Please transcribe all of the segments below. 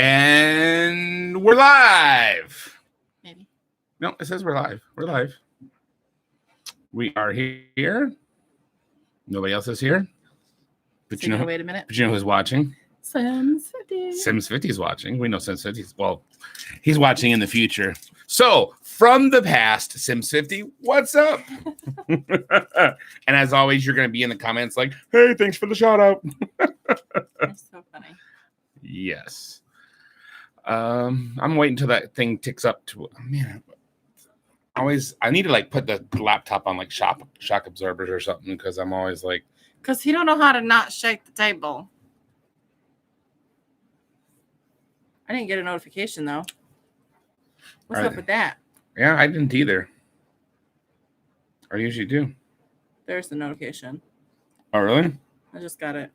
And we're live. Maybe. No, it says we're live. We're live. We are here. Nobody else is here. But So you know, wait a minute. But you know who's watching? Sims 50. Sims 50 is watching. We know Sims 50. Well, he's watching in the future. So, from the past, Sims 50, what's up? And as always, you're going to be in the comments like, hey, thanks for the shout out. That's so funny. Yes. I'm waiting until that thing ticks up to, man, I need to like put the laptop on like shock absorbers or something because I'm always like. Because he don't know how to not shake the table. I didn't get a notification though. What's up with that? Yeah, I didn't either. I usually do. There's the notification. Oh, really? I just got it.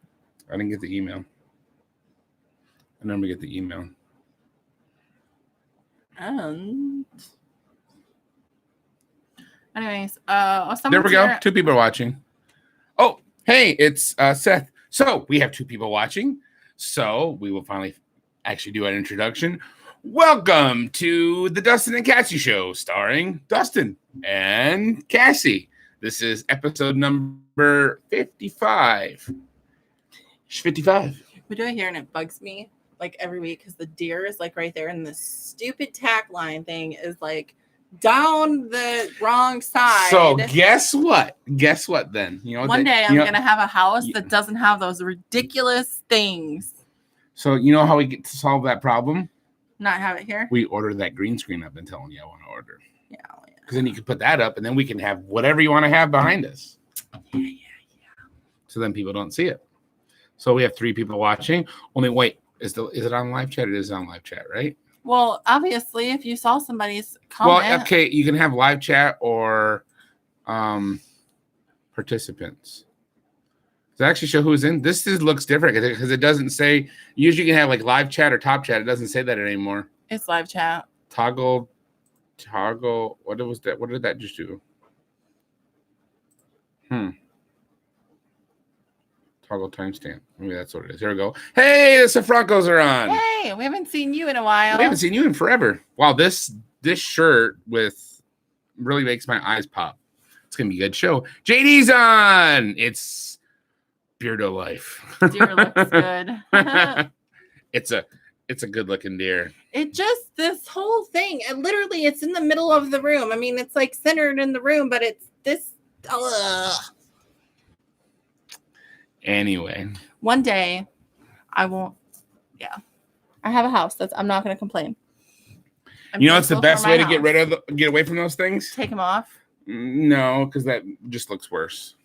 I didn't get the email. I never get the email. And anyways, there we go. 2 people are watching. Oh, hey, it's Seth. So we have 2 people watching. So we will finally actually do an introduction. Welcome to the Dustin and Cassie show, starring Dustin and Cassie. This is episode number 55. 55. We do it here, and it bugs me like every week because the deer is like right there, and the stupid tack line thing is like down the wrong side. So guess what? Guess what then? You know, one day I'm gonna have a house that doesn't have those ridiculous things. So you know how we get to solve that problem? Not have it here. We order that green screen I've been telling you I want to order. Yeah. Because then you can put that up, and then we can have whatever you want to have behind us. Yeah. So then people don't see it. So we have 3 people watching. Only wait, is it on live chat? It is on live chat, right? Well, obviously, if you saw somebody's comment. Well, okay, you can have live chat or participants. Does it actually show who's in? This looks different because it doesn't say. Usually you can have like live chat or top chat. It doesn't say that anymore. It's live chat. Toggle. What was that? What did that just do? Toggle timestamp. Maybe that's what it is. Here we go. Hey, the Safrancos are on. Hey, we haven't seen you in a while. We haven't seen you in forever. Wow, this shirt with really makes my eyes pop. It's gonna be a good show. JD's on. It's Beardo Life. Deer looks good. It's a good looking deer. It just this whole thing. And literally, it's in the middle of the room. I mean, it's like centered in the room, but it's this. Anyway, one day I won't. Yeah, I have a house. I'm not going to complain. You know, it's the best way to get away from those things. Take them off. No, because that just looks worse.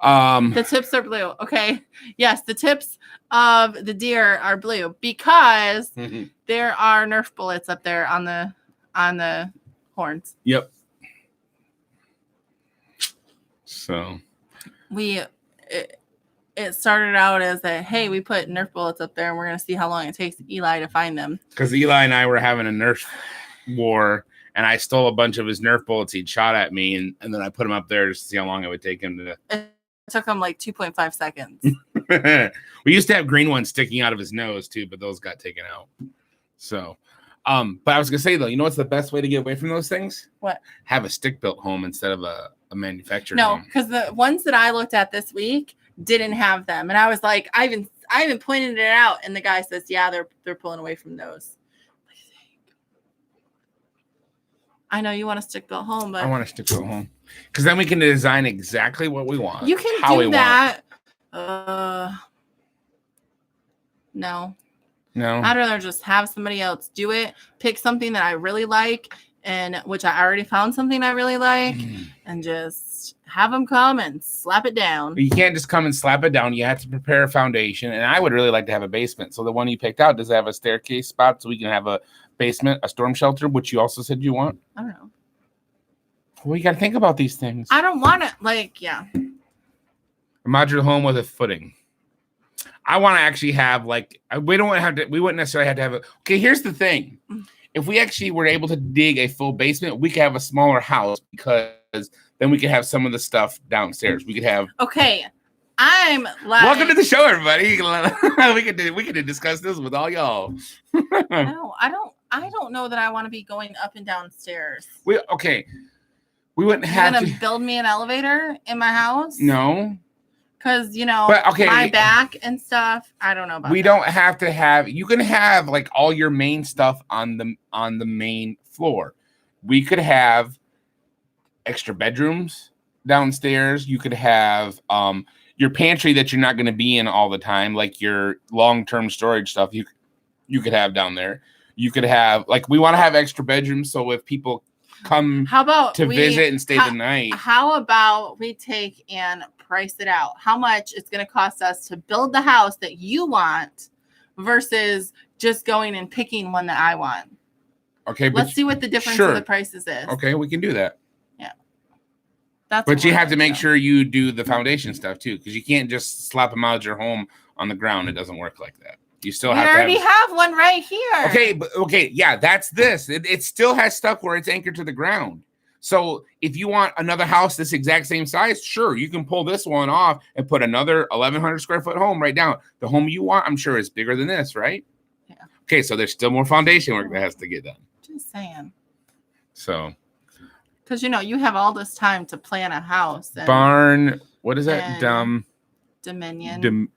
The tips are blue. Okay. Yes, the tips of the deer are blue because there are Nerf bullets up there on the horns. Yep. So it started out as hey, we put Nerf bullets up there and we're gonna see how long it takes Eli to find them. Because Eli and I were having a Nerf war. And I stole a bunch of his Nerf bullets he'd shot at me, and then I put him up there just to see how long it would take him to. It took him like 2.5 seconds. We used to have green ones sticking out of his nose too, but those got taken out. So, but I was gonna say though, you know what's the best way to get away from those things? What? Have a stick-built home instead of a manufactured home. No, because the ones that I looked at this week didn't have them, and I was like, I even pointed it out, and the guy says, yeah, they're pulling away from those. I know you want a stick-built home, but I want a stick-built home because then we can design exactly what we want. You can do that. No. I'd rather just have somebody else do it. Pick something that I really like, and which I already found something I really like, and just have them come and slap it down. You can't just come and slap it down. You have to prepare a foundation, and I would really like to have a basement. So the one you picked out, does it have a staircase spot so we can have a basement, a storm shelter, which you also said you want? I don't know. Well, you got to think about these things. I don't want it. A modular home with a footing. I want to actually have we wouldn't necessarily have to have okay, here's the thing. If we actually were able to dig a full basement, we could have a smaller house because then we could have some of the stuff downstairs. We could have. Okay. I'm like, welcome to the show, everybody. we can discuss this with all y'all. No, I don't know that I want to be going up and down stairs. We wouldn't have to build me an elevator in my house. No, because my back and stuff. I don't know about. We don't have to have. You can have like all your main stuff on the main floor. We could have extra bedrooms downstairs. You could have your pantry that you're not going to be in all the time, like your long-term storage stuff. You could have down there. You could have we want to have extra bedrooms, so if people come visit and stay the night. How about we take and price it out? How much it's going to cost us to build the house that you want versus just going and picking one that I want? Okay, let's see what the difference of the prices is. Okay, we can do that. Yeah, but you have to make sure you do the foundation stuff too, because you can't just slap them out of your home on the ground. It doesn't work like that. You still have to already have one right here. Okay, yeah, that's this. It still has stuff where it's anchored to the ground. So if you want another house this exact same size, sure, you can pull this one off and put another 1,100 square foot home right down. The home you want, I'm sure, is bigger than this, right? Yeah. Okay, so there's still more foundation work that has to get done. Just saying. So. Because, you have all this time to plan a house. Barn, what is that? Dominion.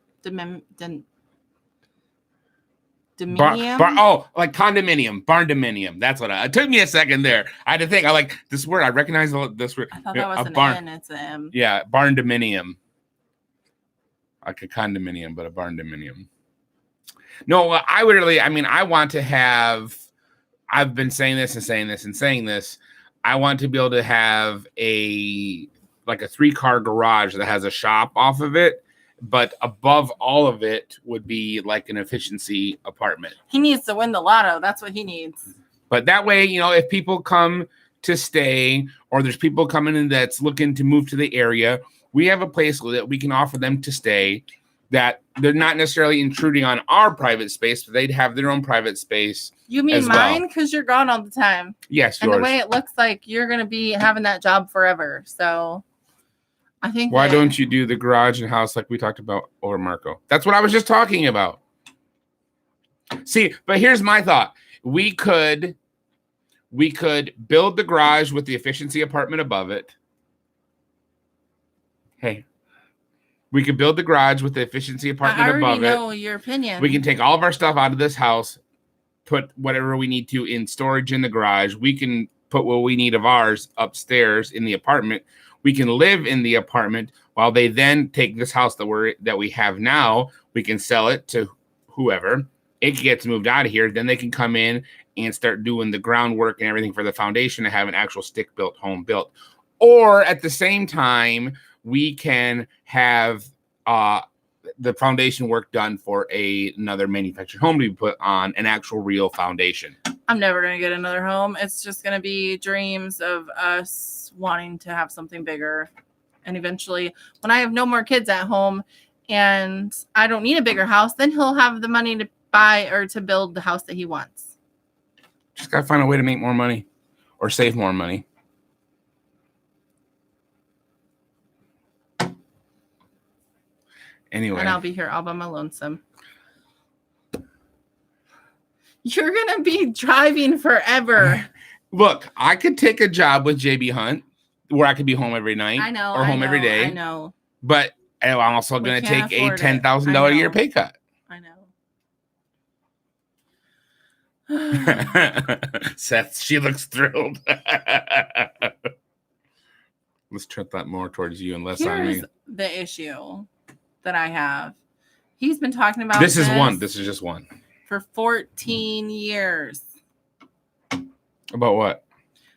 Like condominium, barn dominium. That's what it took me a second there. I had to think. I like this word. I recognize this word. I thought that was barn. N. It's an M. Yeah, barn dominium. Like a condominium, but a barn dominium. No, I want to have. I've been saying this and saying this and saying this. I want to be able to have a 3-car garage that has a shop off of it. But above all of it would be like an efficiency apartment. He needs to win the lotto. That's what he needs. But that way, if people come to stay or there's people coming in that's looking to move to the area, we have a place that we can offer them to stay that they're not necessarily intruding on our private space, but they'd have their own private space. You mean mine? Because you're gone all the time. Yes, yours. And the way it looks like you're going to be having that job forever. So I think. Why don't you do the garage and house like we talked about over Marco? That's what I was just talking about. See, but here's my thought. We could build the garage with the efficiency apartment above it. Hey, we could build the garage with the efficiency apartment above it. I already know your opinion. We can take all of our stuff out of this house, put whatever we need to in storage in the garage. We can put what we need of ours upstairs in the apartment. We can live in the apartment while they then take this house that we have now. We can sell it to whoever. It gets moved out of here. Then they can come in and start doing the groundwork and everything for the foundation to have an actual stick-built home built. Or at the same time, we can have the foundation work done for another manufactured home to be put on an actual real foundation. I'm never going to get another home. It's just going to be dreams of us wanting to have something bigger. And eventually, when I have no more kids at home and I don't need a bigger house, then he'll have the money to buy or to build the house that he wants. Just got to find a way to make more money or save more money. Anyway. And I'll be here all by my lonesome. You're going to be driving forever. Look, I could take a job with JB Hunt where I could be home every night. Or home every day. I know. But I'm also going to take a $10,000 a year pay cut. I know. Seth, she looks thrilled. Let's turn that more towards you and less on me. Here's the issue that I have. He's been talking about this is just one. For 14 years. About what?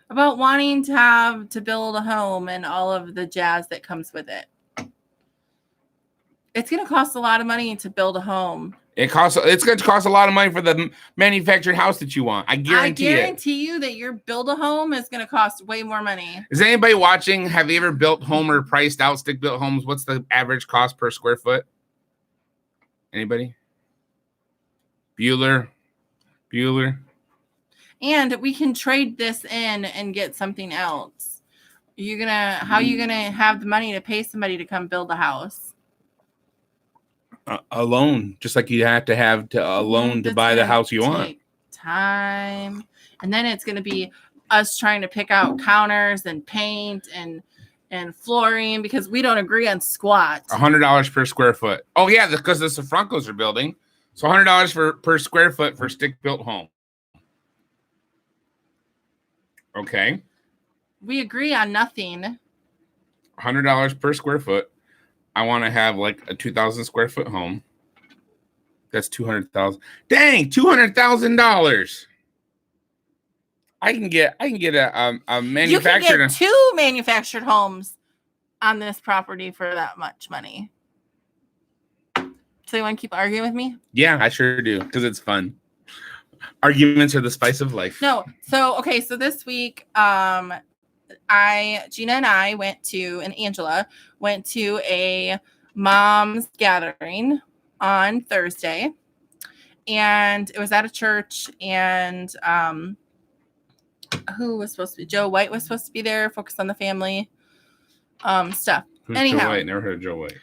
About wanting to build a home and all of the jazz that comes with it. It's going to cost a lot of money to build a home. It's going to cost a lot of money for the manufactured house that you want. I guarantee you that your build a home is going to cost way more money. Is anybody watching? Have you ever built home or priced out stick built homes? What's the average cost per square foot? Anybody? Bueller. And we can trade this in and get something else. How are you gonna have the money to pay somebody to come build a house? A loan, just like you have to have a loan to buy the house you want. Time, and then it's going to be us trying to pick out counters and paint and flooring because we don't agree on squat. $100 per square foot. Oh yeah, because the Francos are building, so $100 per square foot for stick-built home. Okay. We agree on nothing. $100 per square foot. I want to have like a 2,000 square foot home. That's $200,000. Dang, $200,000. I can get a manufactured. You can get 2 manufactured homes on this property for that much money. So you want to keep arguing with me? Yeah, I sure do, because it's fun. Arguments are the spice of life. No, so okay, so this week, Gina and I went to, and Angela went to a mom's gathering on Thursday, and it was at a church, and who was supposed to be? Joe White was supposed to be there, focus on the family stuff. Who's Anyhow, Joe White? Never heard of Joe White.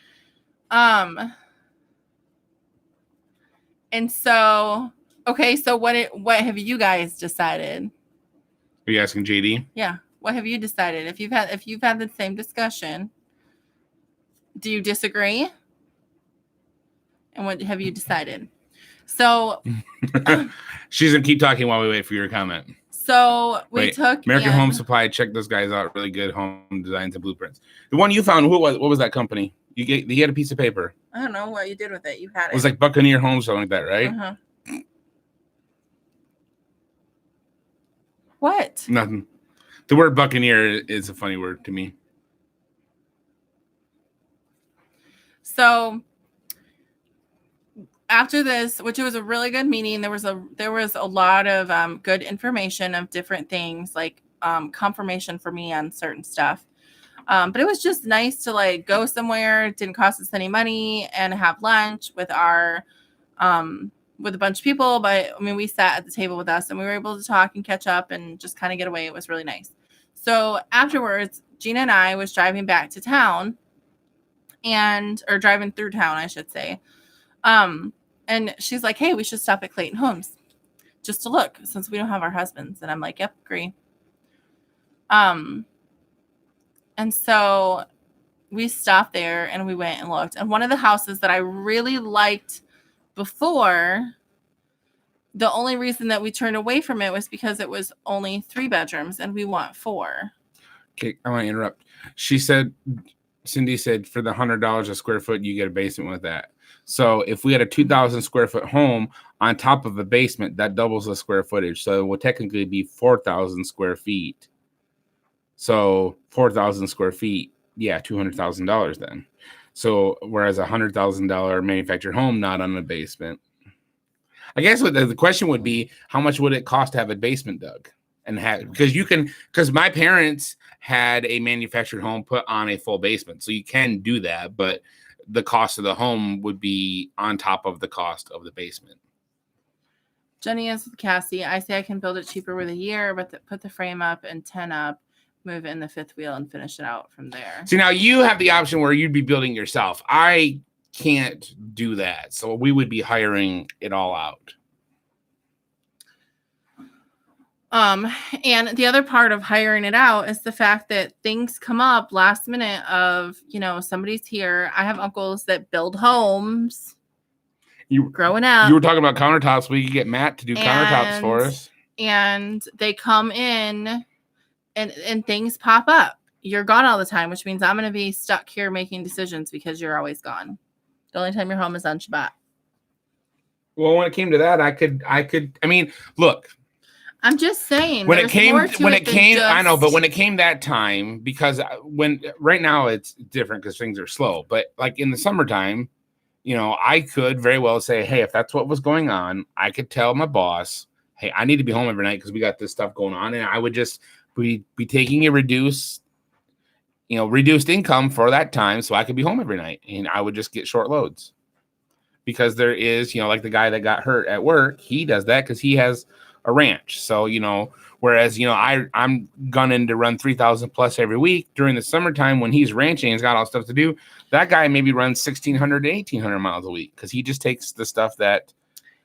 And so, okay, so what have you guys decided? Are you asking JD? Yeah. What have you decided? If you've had the same discussion, do you disagree? And what have you decided? So she's gonna keep talking while we wait for your comment. So we took American Home Supply. Check those guys out. Really good home designs and blueprints. The one you found, what was that company? He had a piece of paper. I don't know what you did with it. You had it. It was like Buccaneer Homes, something like that, right? Uh-huh. What? Nothing. The word Buccaneer is a funny word to me. So after this, which it was a really good meeting, there was a lot of good information of different things, like confirmation for me on certain stuff. But it was just nice to like go somewhere. It didn't cost us any money and have lunch with our with a bunch of people. But I mean, we sat at the table with us and we were able to talk and catch up and just kind of get away. It was really nice. So afterwards, Gina and I was driving back to town or driving through town, I should say. And she's like, hey, we should stop at Clayton Homes just to look since we don't have our husbands. And I'm like, yep, agree. And so we stopped there and we went and looked. And one of the houses that I really liked before, the only reason that we turned away from it was because it was only 3 bedrooms and we want 4. Okay, I want to interrupt. Cindy said for the $100 a square foot, you get a basement with that. So if we had a 2,000 square foot home on top of a basement, that doubles the square footage. So it will technically be 4,000 square feet. So 4,000 square feet, yeah, $200,000 then. So whereas $100,000 manufactured home, not on a basement. I guess what the question would be, how much would it cost to have a basement dug? Because my parents had a manufactured home put on a full basement. So you can do that, but the cost of the home would be on top of the cost of the basement. Jenny is with Cassie. I say I can build it cheaper with a year, but put the frame up and 10 up, move in the 5th wheel and finish it out from there. See, now you have the option where you'd be building yourself. I can't do that. So we would be hiring it all out. And the other part of hiring it out is the fact that things come up last minute of, somebody's here. I have uncles that build homes. Growing up. You were talking about countertops. We could get Matt to do countertops for us. And they come in and things pop up. You're gone all the time, which means I'm going to be stuck here making decisions because you're always gone. The only time you're home is on Shabbat. Well, when it came to that, I mean, look. I'm just saying. When it came, I know, but when it came that time, because right now it's different because things are slow. But like in the summertime, I could very well say, hey, if that's what was going on, I could tell my boss, hey, I need to be home every night because we got this stuff going on, and I would just be taking a reduced income for that time, so I could be home every night, and I would just get short loads because there is, like the guy that got hurt at work, he does that because he has a ranch. So, whereas, I'm gunning to run 3,000 plus every week during the summertime when he's ranching, he's got all stuff to do. That guy maybe runs 1,600 to 1,800 miles a week because he just takes the stuff that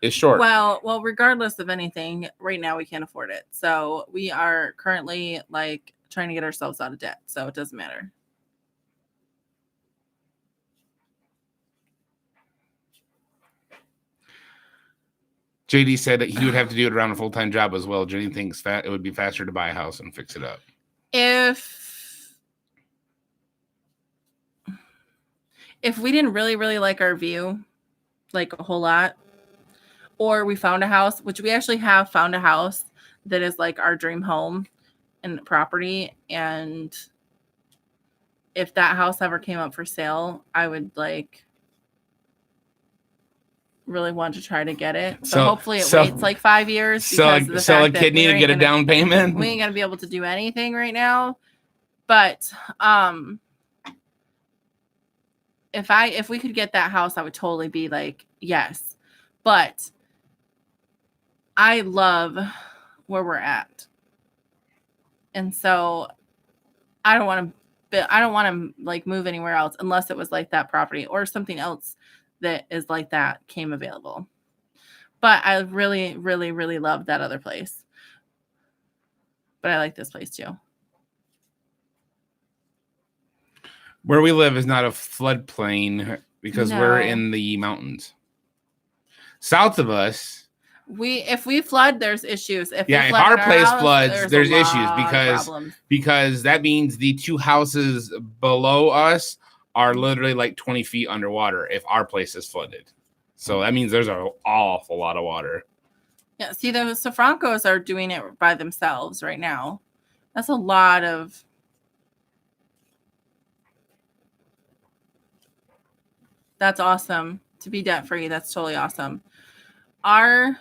is short. Well, regardless of anything, right now we can't afford it. So we are currently trying to get ourselves out of debt. So it doesn't matter. JD said that he would have to do it around a full-time job as well. JD thinks it would be faster to buy a house and fix it up. If we didn't really, really like our view, a whole lot, or we found a house, which we actually have found a house that is our dream home and property. And if that house ever came up for sale, I would really want to try to get it. So hopefully it waits 5 years. Sell a kidney to get a down payment. We ain't gonna be able to do anything right now. But if we could get that house, I would totally be yes. But I love where we're at. And so I don't want to move anywhere else unless it was that property or something else that is that came available. But I really, really, really love that other place. But I like this place too. Where we live is not a floodplain because we're in the mountains. South of us, if we flood, there's issues. If our place floods, there's issues because that means the two houses below us are literally 20 feet underwater if our place is flooded. So that means there's an awful lot of water. Yeah, see, the Sofrancos are doing it by themselves right now. That's a lot of... That's awesome. To be debt-free, that's totally awesome. We're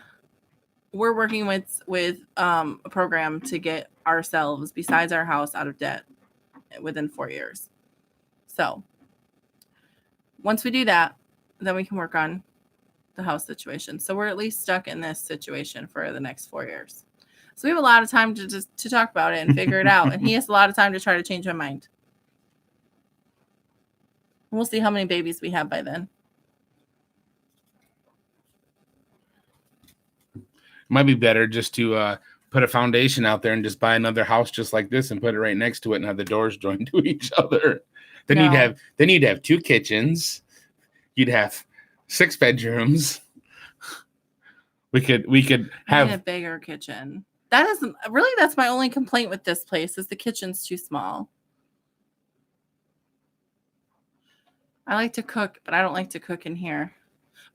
working with a program to get ourselves, besides our house, out of debt within 4 years. So once we do that, then we can work on the house situation. So we're at least stuck in this situation for the next 4 years. So we have a lot of time to talk about it and figure it out. And he has a lot of time to try to change my mind. We'll see how many babies we have by then. Might be better just to put a foundation out there and just buy another house just like this and put it right next to it and have the doors joined to each other. Then you'd have 2 kitchens. You'd have 6 bedrooms. We could have a bigger kitchen. That's my only complaint with this place is the kitchen's too small. I like to cook, but I don't like to cook in here.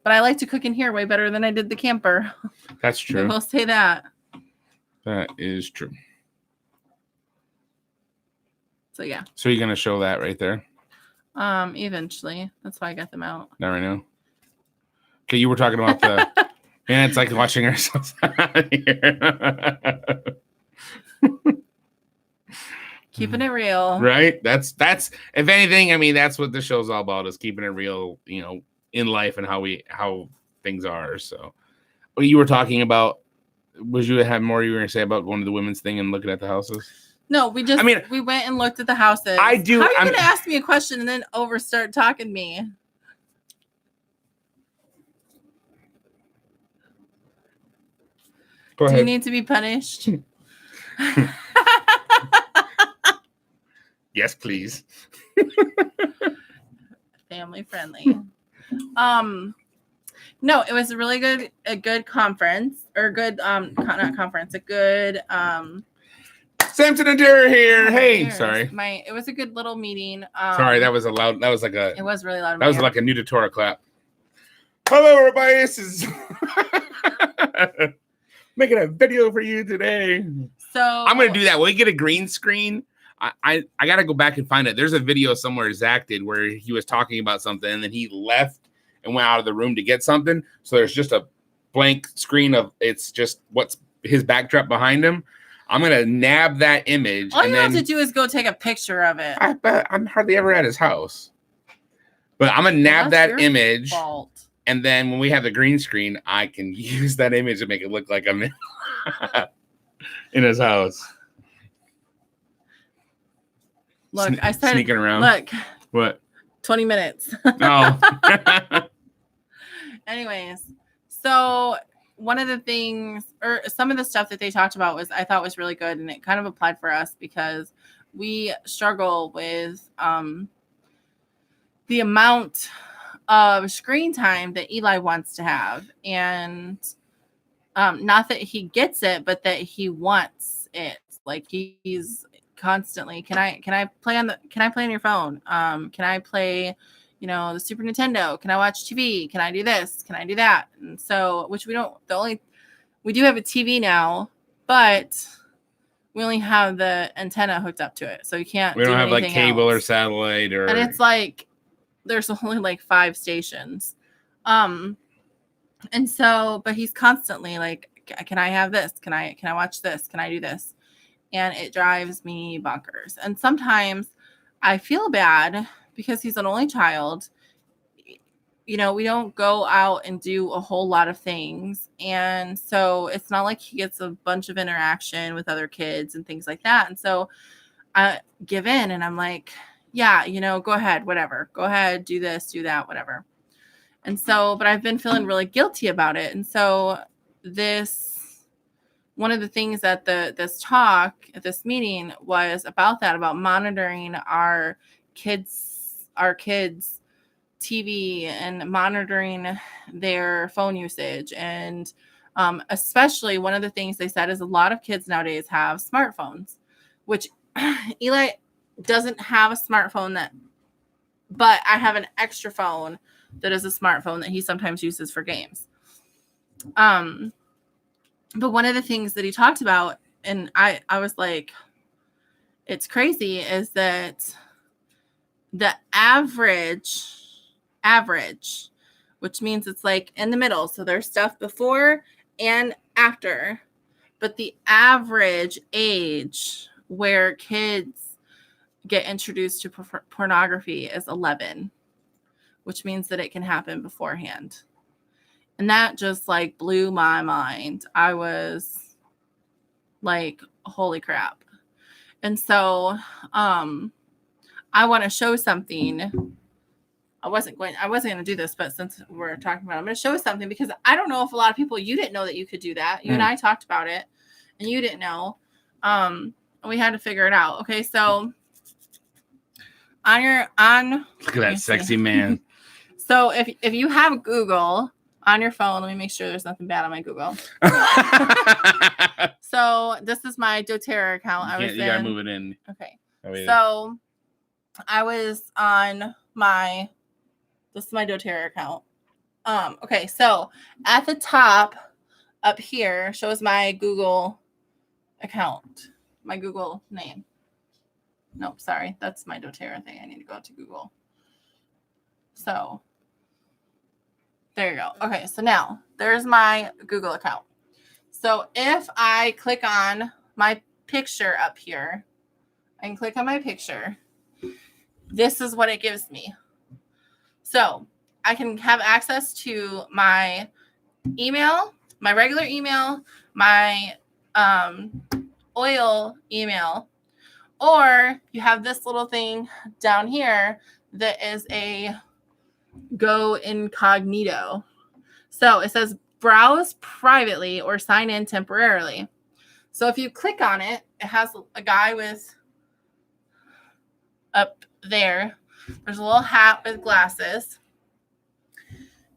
But I like to cook in here way better than I did the camper. That's true. I will say that. That is true. So yeah. So you're gonna show that right there? Eventually. That's why I got them out. Not right now. Okay, you were talking about the man, it's like watching ourselves out here. Keeping it real. Right? That's if anything, I mean, that's what the show's all about, is keeping it real, in life and how things are. So what you were talking about, was you have more you were gonna say about one of the women's thing and looking at the houses? No, we went and looked at the houses. I do. How are you going to ask me a question and then start talking to me? Go ahead. Do you need to be punished? Yes, please. Family friendly. No, it was a good conference, or good not conference, a good Samson and Tara here. Hey, sorry. It was a good little meeting. Sorry, that was loud. That was like a. It was really loud. That was like a Nudatora clap. Hello, everybody. This is making a video for you today. So I'm gonna do that. When we get a green screen, I gotta go back and find it. There's a video somewhere Zach did where he was talking about something and then he left and went out of the room to get something. So there's just a blank screen of it's just what's his backdrop behind him. I'm gonna nab that image. All you have to do is go take a picture of it. I'm hardly ever at his house, but I'm gonna nab that image And then when we have the green screen, I can use that image to make it look like I'm in his house. Look, I started sneaking around. Look. What? 20 minutes. Oh. Anyways, so one of the things, or some of the stuff that they talked about I thought was really good, and it kind of applied for us because we struggle with the amount of screen time that Eli wants to have, and not that he gets it, but that he wants it. Like he's constantly, can I play on your phone? Can I play, the Super Nintendo? Can I watch TV? Can I do this? Can I do that? And so, which we do have a TV now, but we only have the antenna hooked up to it, so you can't. We don't have like cable else. or satellite or. And it's like there's only like 5 stations, and so, but he's constantly like, can I have this? Can I watch this? Can I do this? And it drives me bonkers. And sometimes I feel bad because he's an only child. We don't go out and do a whole lot of things. And so it's not like he gets a bunch of interaction with other kids and things like that. And so I give in and I'm like, yeah, go ahead, whatever. Go ahead, do this, do that, whatever. And so, but I've been feeling really guilty about it. And so one of the things at this meeting was about monitoring our kids' TV and monitoring their phone usage. And especially one of the things they said is a lot of kids nowadays have smartphones, which Eli doesn't have a smartphone but I have an extra phone that is a smartphone that he sometimes uses for games. But one of the things that he talked about, and I was like, it's crazy, is that the average, which means it's like in the middle. So there's stuff before and after, but the average age where kids get introduced to pornography is 11, which means that it can happen beforehand. And that just like blew my mind. I was like, holy crap. And so I want to show something. I wasn't going to do this, but since we're talking about it, I'm going to show something because I don't know if a lot of people, you didn't know that you could do that. You and I talked about it and you didn't know. We had to figure it out. Okay. So look at that sexy man. So if you have Google on your phone, let me make sure there's nothing bad on my Google. So this is my doTERRA account. You gotta move it in. Okay. So I was on this is my doTERRA account. Okay, so at the top up here shows my Google account, my Google name. Nope, sorry, that's my doTERRA thing. I need to go to Google. So there you go. Okay, so now there's my Google account. So if I click on my picture up here, I can click on my picture. This is what it gives me. So I can have access to my email, my regular email, my oil email, or you have this little thing down here that is a go incognito. So it says browse privately or sign in temporarily. So if you click on it, it has a guy with up there. There's a little hat with glasses.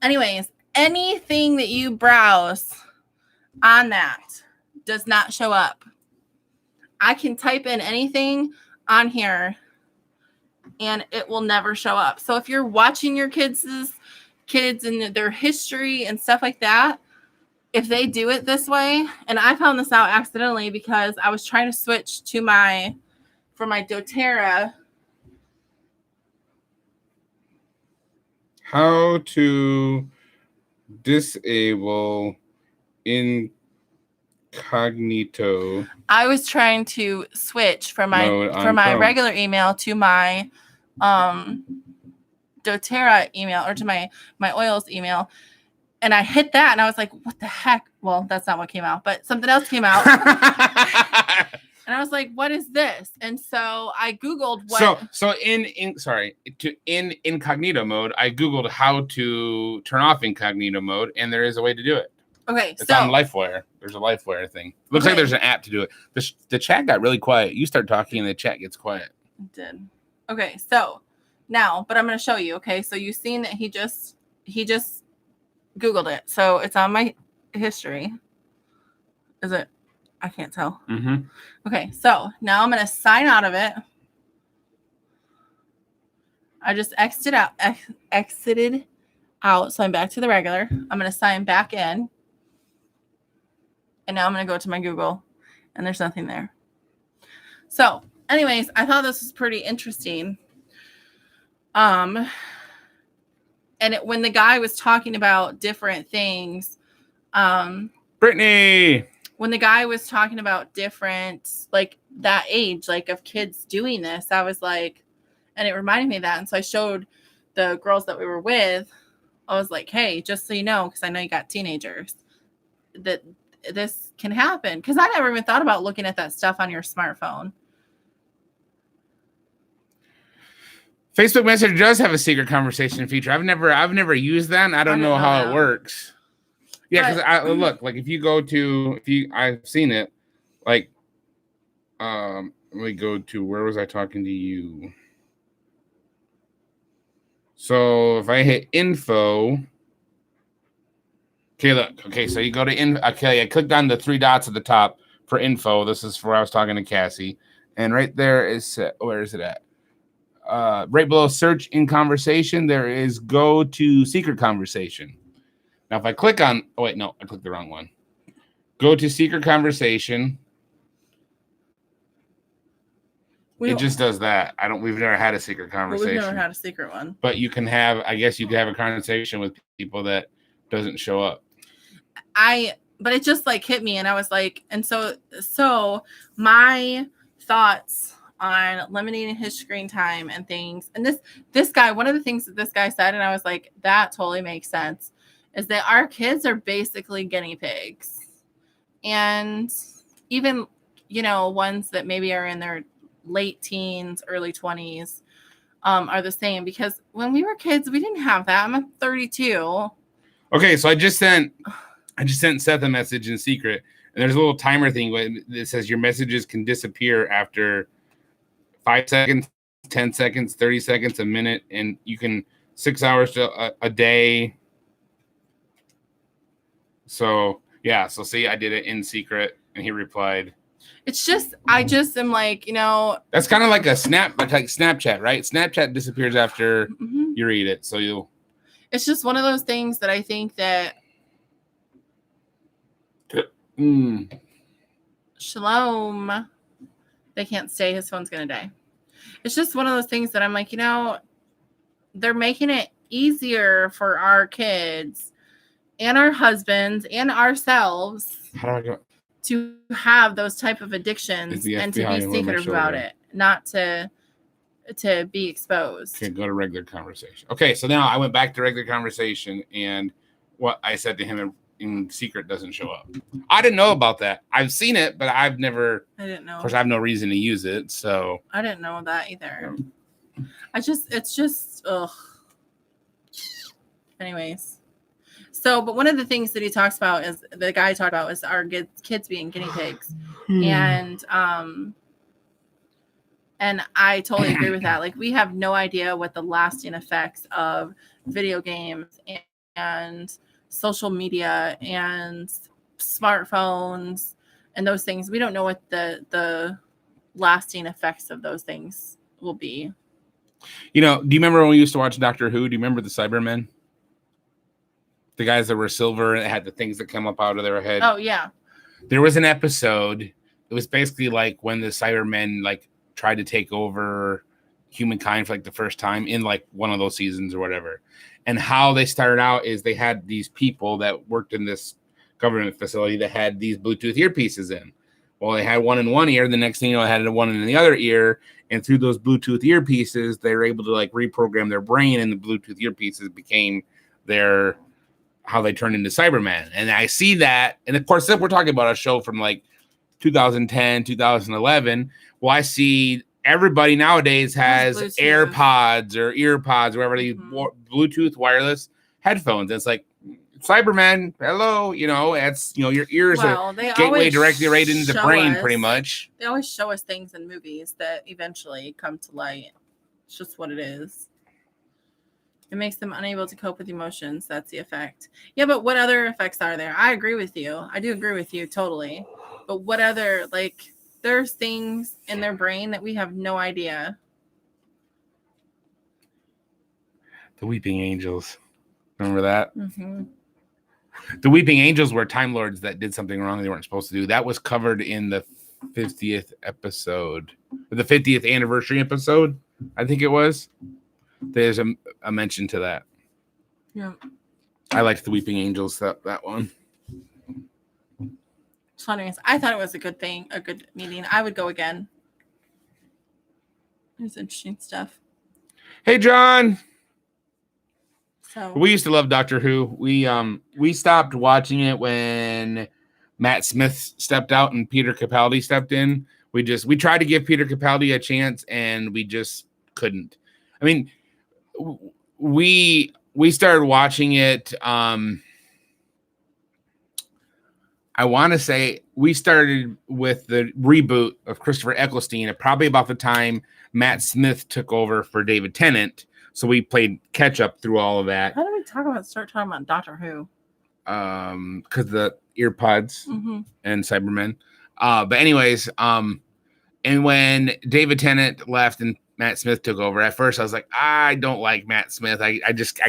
Anyways, anything that you browse on that does not show up. I can type in anything on here and it will never show up. So if you're watching your kids and their history and stuff like that, if they do it this way, and I found this out accidentally because I was trying to switch for my doTERRA. How to disable incognito. I was trying to switch from my regular email to my doTERRA email or to my oils email. And I hit that and I was like, what the heck? Well, that's not what came out, but something else came out. And I was like, what is this? And so I Googled what. So in incognito mode, I Googled how to turn off incognito mode, and there is a way to do it. Okay. It's on LifeWire. There's a LifeWire thing. Looks like there's an app to do it. The chat got really quiet. You start talking and the chat gets quiet. It did. Okay. So now, but I'm going to show you. Okay. So you've seen that he just Googled it. So it's on my history. Is it? I can't tell. Mm-hmm. Okay, so now I'm going to sign out of it. I just exited out, so I'm back to the regular. I'm going to sign back in. And now I'm going to go to my Google, and there's nothing there. So, anyways, I thought this was pretty interesting. And when the guy was talking about different things, Brittany! When the guy was talking about different, like that age, like of kids doing this, I was like, and it reminded me of that. And so I showed the girls that we were with, I was like, hey, just so you know, because I know you got teenagers, that this can happen. Because I never even thought about looking at that stuff on your smartphone. Facebook Messenger does have a secret conversation feature. I've never used that. And I don't know how it works. Yeah, because I look, like I've seen it. Like, let me go to, where was I talking to you? So if I hit info, okay, look, okay, so you go to okay, I clicked on the 3 dots at the top for info. This is where I was talking to Cassie, and right there is, where is it at? Right below search in conversation, there is go to secret conversation. Now, if I click on, oh wait, no, I clicked the wrong one. Go to secret conversation. It just does that. We've never had a secret conversation. We've never had a secret one. But you can have, I guess you could have a conversation with people that doesn't show up. But it just like hit me, and I was like, and so my thoughts on eliminating his screen time and things, and this guy, one of the things that this guy said, and I was like, that totally makes sense, is that our kids are basically guinea pigs. And even, ones that maybe are in their late teens, early 20s, are the same. Because when we were kids, we didn't have that. I'm 32. Okay, so I just sent Seth a message in secret, and there's a little timer thing that says your messages can disappear after 5 seconds, 10 seconds, 30 seconds, a minute, and you can 6 hours to a day. So yeah, so see, I did it in secret, and he replied. It's just, I just am like, that's kind of like like Snapchat, right? Snapchat disappears after you read it, so it's just one of those things that I think that Shalom, they can't stay. His phone's gonna die. It's just one of those things that I'm like, they're making it easier for our kids and our husbands and ourselves to have those type of addictions and to be secretive about it, not to be exposed. Okay, go to regular conversation. Okay, so now I went back to regular conversation, and what I said to him in secret doesn't show up. I didn't know about that. I've seen it, but I didn't know. Of course, I have no reason to use it, so. I didn't know that either. It's just, ugh. Anyways. So, but one of the things that he talks about is, the guy talked about, is our kids being guinea pigs. And I totally agree with that. Like, we have no idea what the lasting effects of video games and social media and smartphones and those things. We don't know what the lasting effects of those things will be. Do you remember when we used to watch Doctor Who? Do you remember the Cybermen? The guys that were silver and had the things that come up out of their head. Oh, yeah. There was an episode. It was basically like when the Cybermen tried to take over humankind for the first time in one of those seasons or whatever. And how they started out is they had these people that worked in this government facility that had these Bluetooth earpieces in. Well, they had one in one ear. The next thing you know, I had one in the other ear. And through those Bluetooth earpieces, they were able to like reprogram their brain, and the Bluetooth earpieces became how they turned into Cybermen. And I see that. And of course, we're talking about a show from like 2010, 2011. Well, I see everybody nowadays has AirPods or EarPods, wherever they Bluetooth wireless headphones. It's like, Cybermen, hello, it's, your ears are gateway directly right into the brain, pretty much. They always show us things in movies that eventually come to light. It's just what it is. It makes them unable to cope with emotions. That's the effect. Yeah, but what other effects are there? I agree with you. I do agree with you totally. But what other, there's things in their brain that we have no idea. The Weeping Angels. Remember that? Mm-hmm. The Weeping Angels were Time Lords that did something wrong they weren't supposed to do. That was covered in the 50th episode. The 50th anniversary episode, I think it was. There's a mention to that. Yeah. I liked the Weeping Angels, that one. It's funny. I thought it was a good thing, a good meeting. I would go again. It was interesting stuff. Hey, John. So we used to love Doctor Who. We stopped watching it when Matt Smith stepped out and Peter Capaldi stepped in. We tried to give Peter Capaldi a chance and we just couldn't. I mean, we started watching it. I want to say we started with the reboot of Christopher Eccleston at probably about the time Matt Smith took over for David Tennant. So we played catch up through all of that. How did we start talking about Doctor Who? Because the earpods and Cybermen. But anyways, and when David Tennant left and Matt Smith took over, at first I was like, I don't like Matt Smith. I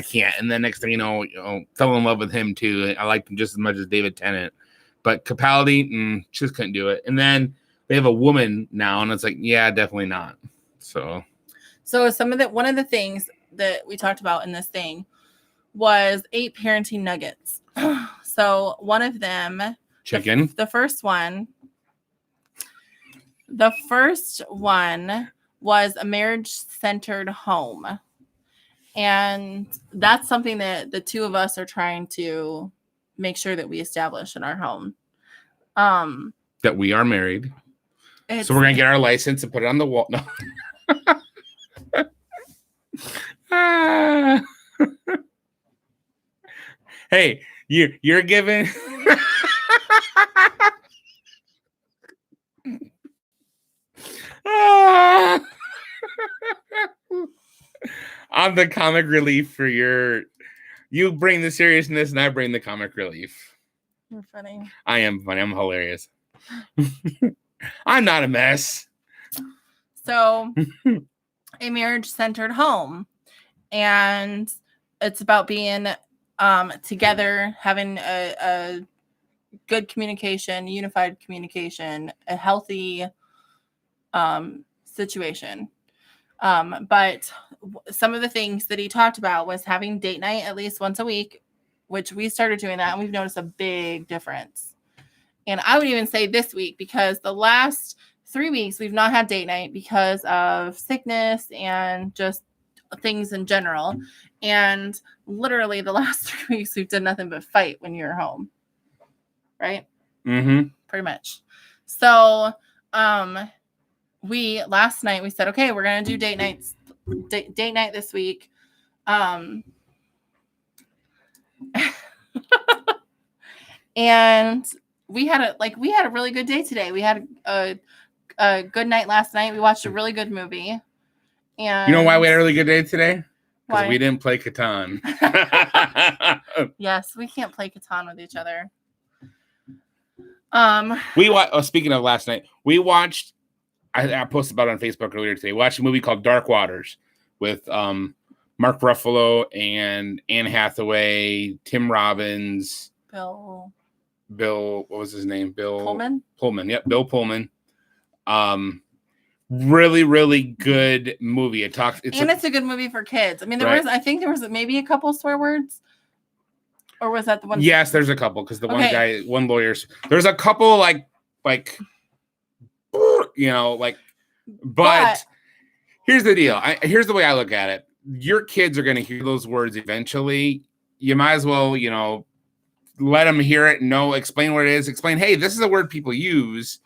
can't. And then next thing you know, fell in love with him too. I liked him just as much as David Tennant. But Capaldi, just couldn't do it. And then they have a woman now, and it's like, yeah, definitely not. So one of the things that we talked about in this thing was 8 parenting nuggets. So one of them, chicken. The first one was a marriage-centered home. And that's something that the two of us are trying to make sure that we establish in our home. That we are married. So we're going to get our license and put it on the wall. No. Hey, you're giving I'm the comic relief for you bring the seriousness and I bring the comic relief. You're funny. I am funny. I'm hilarious. I'm not a mess. So a marriage-centered home, and it's about being together, having a good communication, unified communication, a healthy situation. But some of the things that he talked about was having date night at least once a week, which we started doing that, and we've noticed a big difference. And I would even say this week, because the last 3 weeks we've not had date night because of sickness and just things in general. And literally the last 3 weeks we've done nothing but fight when you're home. Right? Mm-hmm. Pretty much. So last night we said, okay, we're gonna do date night this week. And we had a really good day today. We had a good night last night. We watched a really good movie. And you know why we had a really good day today? Because we didn't play Catan. Yes, we can't play Catan with each other. Speaking of last night, we watched. I posted about it on Facebook earlier today. We watched a movie called Dark Waters with Mark Ruffalo and Anne Hathaway, Tim Robbins, Bill. What was his name? Bill Pullman. Yep, Bill Pullman. Really, really good movie. It's a good movie for kids. I mean, there was maybe a couple swear words, or was that the one? Yes, there's a couple because one lawyer. There's a couple like but here's the deal. Here's the way I look at it. Your kids are going to hear those words eventually. You might as well, let them hear it. Explain what it is. Explain, hey, this is a word people use,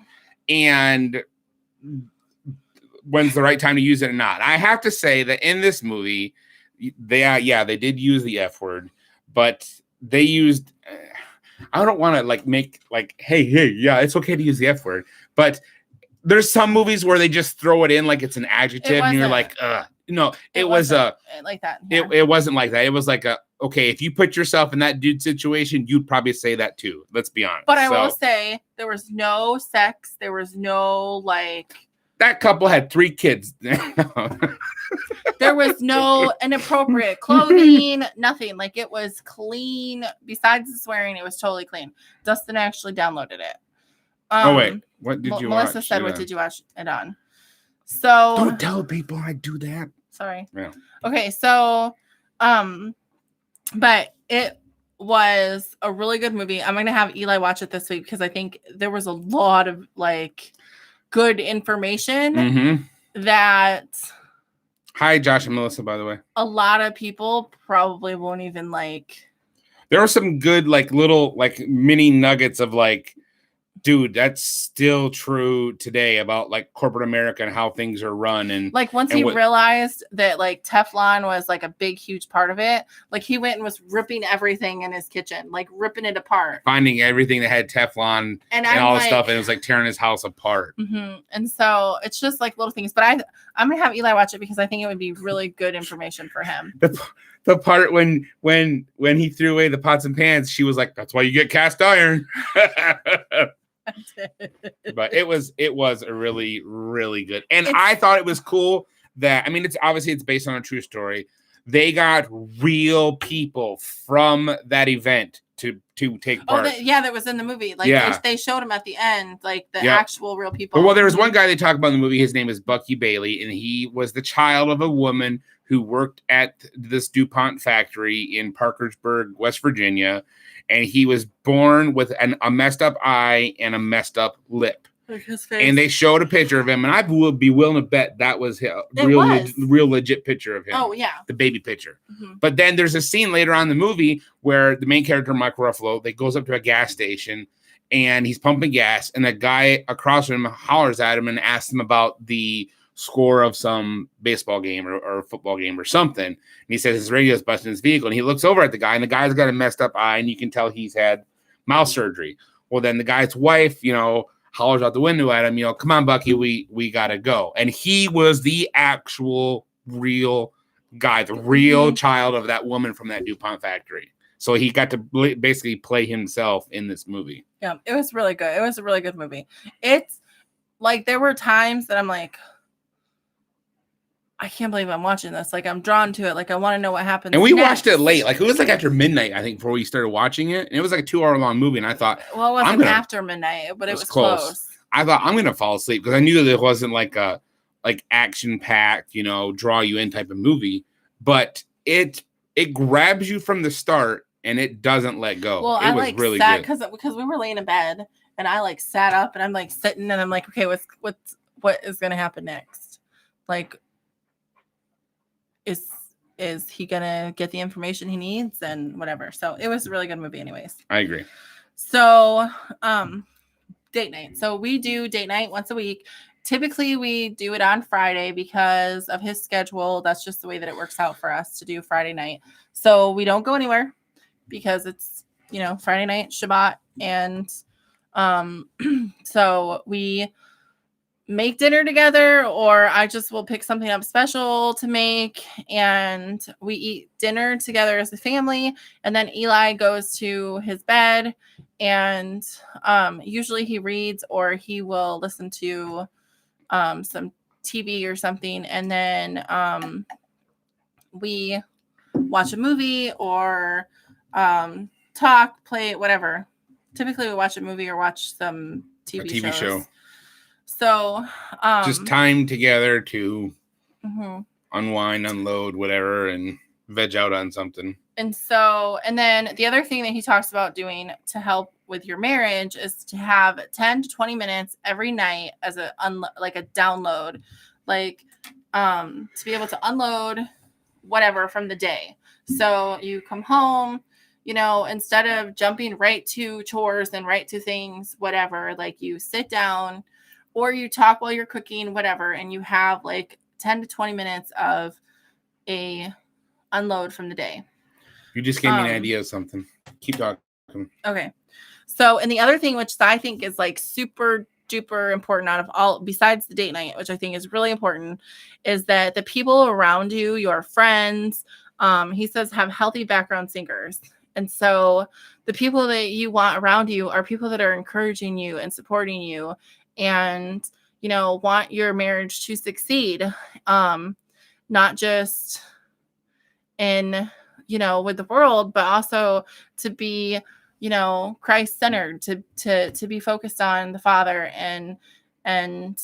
and when's the right time to use it or not. I have to say that in this movie, they did use the F word, but they used. I don't want to make hey, yeah, it's okay to use the F word, but there's some movies where they just throw it in like it's an adjective, and you're like, no, it wasn't like that. It wasn't like that. It was like okay, if you put yourself in that dude's situation, you'd probably say that too. Let's be honest. But I will say there was no sex. There was no That couple had 3 kids. There was no inappropriate clothing, nothing. It was clean. Besides the swearing, it was totally clean. Dustin actually downloaded it. Wait, what did you watch? Melissa said, what did you watch it on? So don't tell people I do that. Sorry. Yeah. Okay, so but it was a really good movie. I'm gonna have Eli watch it this week because I think there was a lot of good information that. Hi, Josh and Melissa, by the way. A lot of people probably won't even There are some good little mini nuggets of dude, that's still true today about corporate America and how things are run. And once he realized that Teflon was a big, huge part of it, he went and was ripping everything in his kitchen, ripping it apart, finding everything that had Teflon and all the stuff. And it was tearing his house apart. Mm-hmm. And so it's just little things, but I'm going to have Eli watch it because I think it would be really good information for him. The part when he threw away the pots and pans, she was like, that's why you get cast iron. But it was a really, really good. And I thought it was cool that, it's based on a true story. They got real people from that event to take part. That was in the movie. They showed him at the end, actual real people. Well, there was one guy they talk about in the movie. His name is Bucky Bailey, and he was the child of a woman who worked at this DuPont factory in Parkersburg, West Virginia. And he was born with a messed up eye and a messed up lip. His face. And they showed a picture of him, and I would be willing to bet that was a real legit picture of him. Oh, yeah. The baby picture. Mm-hmm. But then there's a scene later on in the movie where the main character, Mark Ruffalo, they goes up to a gas station, and he's pumping gas, and the guy across from him hollers at him and asks him about the score of some baseball game or football game or something. And he says his radio's busted in his vehicle, and he looks over at the guy, and the guy's got a messed up eye, and you can tell he's had mouth surgery. Well, then the guy's wife, hollers out the window at him, come on, Bucky, we gotta go. And he was the actual real guy, the real child of that woman from that DuPont factory. So he got to basically play himself in this movie. Yeah, it was really good. It was a really good movie. It's there were times that I'm I can't believe I'm watching this. I'm drawn to it. I want to know what happens. And we watched it late. It was after midnight, I think, before we started watching it. And it was a 2-hour long movie. And I thought, well, it wasn't after midnight, but it was close. I thought I'm going to fall asleep because I knew that it wasn't a action packed, draw you in type of movie. But it grabs you from the start and it doesn't let go. Well, it was really good because we were laying in bed and I sat up and I'm sitting and I'm okay, what is going to happen next? Is he gonna get the information he needs and whatever? So it was a really good movie anyways. I agree. So date night. So we do date night once a week. Typically we do it on Friday because of his schedule. That's just the way that it works out for us to do Friday night. So we don't go anywhere because it's Friday night, Shabbat, and so we make dinner together, or I just will pick something up special to make, and we eat dinner together as a family. And then Eli goes to his bed, and usually he reads or he will listen to some TV or something, and then we watch a movie or talk, play, whatever. Typically we watch a movie or watch some TV show. So just time together to unwind, unload, whatever, and veg out on something. And then the other thing that he talks about doing to help with your marriage is to have 10 to 20 minutes every night as a download, to be able to unload whatever from the day. So you come home, instead of jumping right to chores and right to things, whatever, like you sit down or you talk while you're cooking, whatever, and you have 10 to 20 minutes of a unload from the day. You just gave me an idea of something. Keep talking. Okay. So, and the other thing, which I think is super duper important out of all, besides the date night, which I think is really important, is that the people around you, your friends, he says, have healthy background singers. And so the people that you want around you are people that are encouraging you and supporting you and, want your marriage to succeed. Not just in, with the world, but also to be, Christ-centered, to be focused on the Father and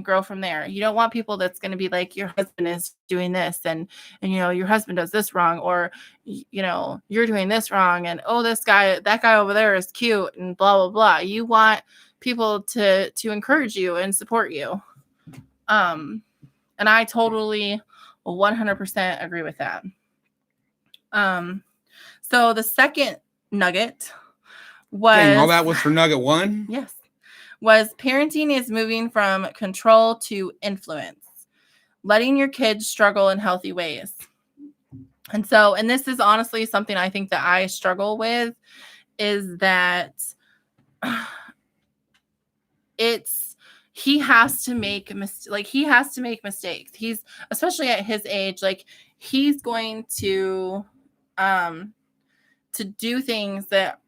grow from there. You don't want people that's going to be like, your husband is doing this and your husband does this wrong, or, you're doing this wrong. And, oh, that guy over there is cute and blah, blah, blah. You want people to encourage you and support you. And I totally 100% agree with that. So the second nugget was... Dang, all that was for nugget 1? Yes. Was parenting is moving from control to influence. Letting your kids struggle in healthy ways. And this is honestly something I think that I struggle with, is that he has to make mistakes. He's, especially at his age, he's going to do things that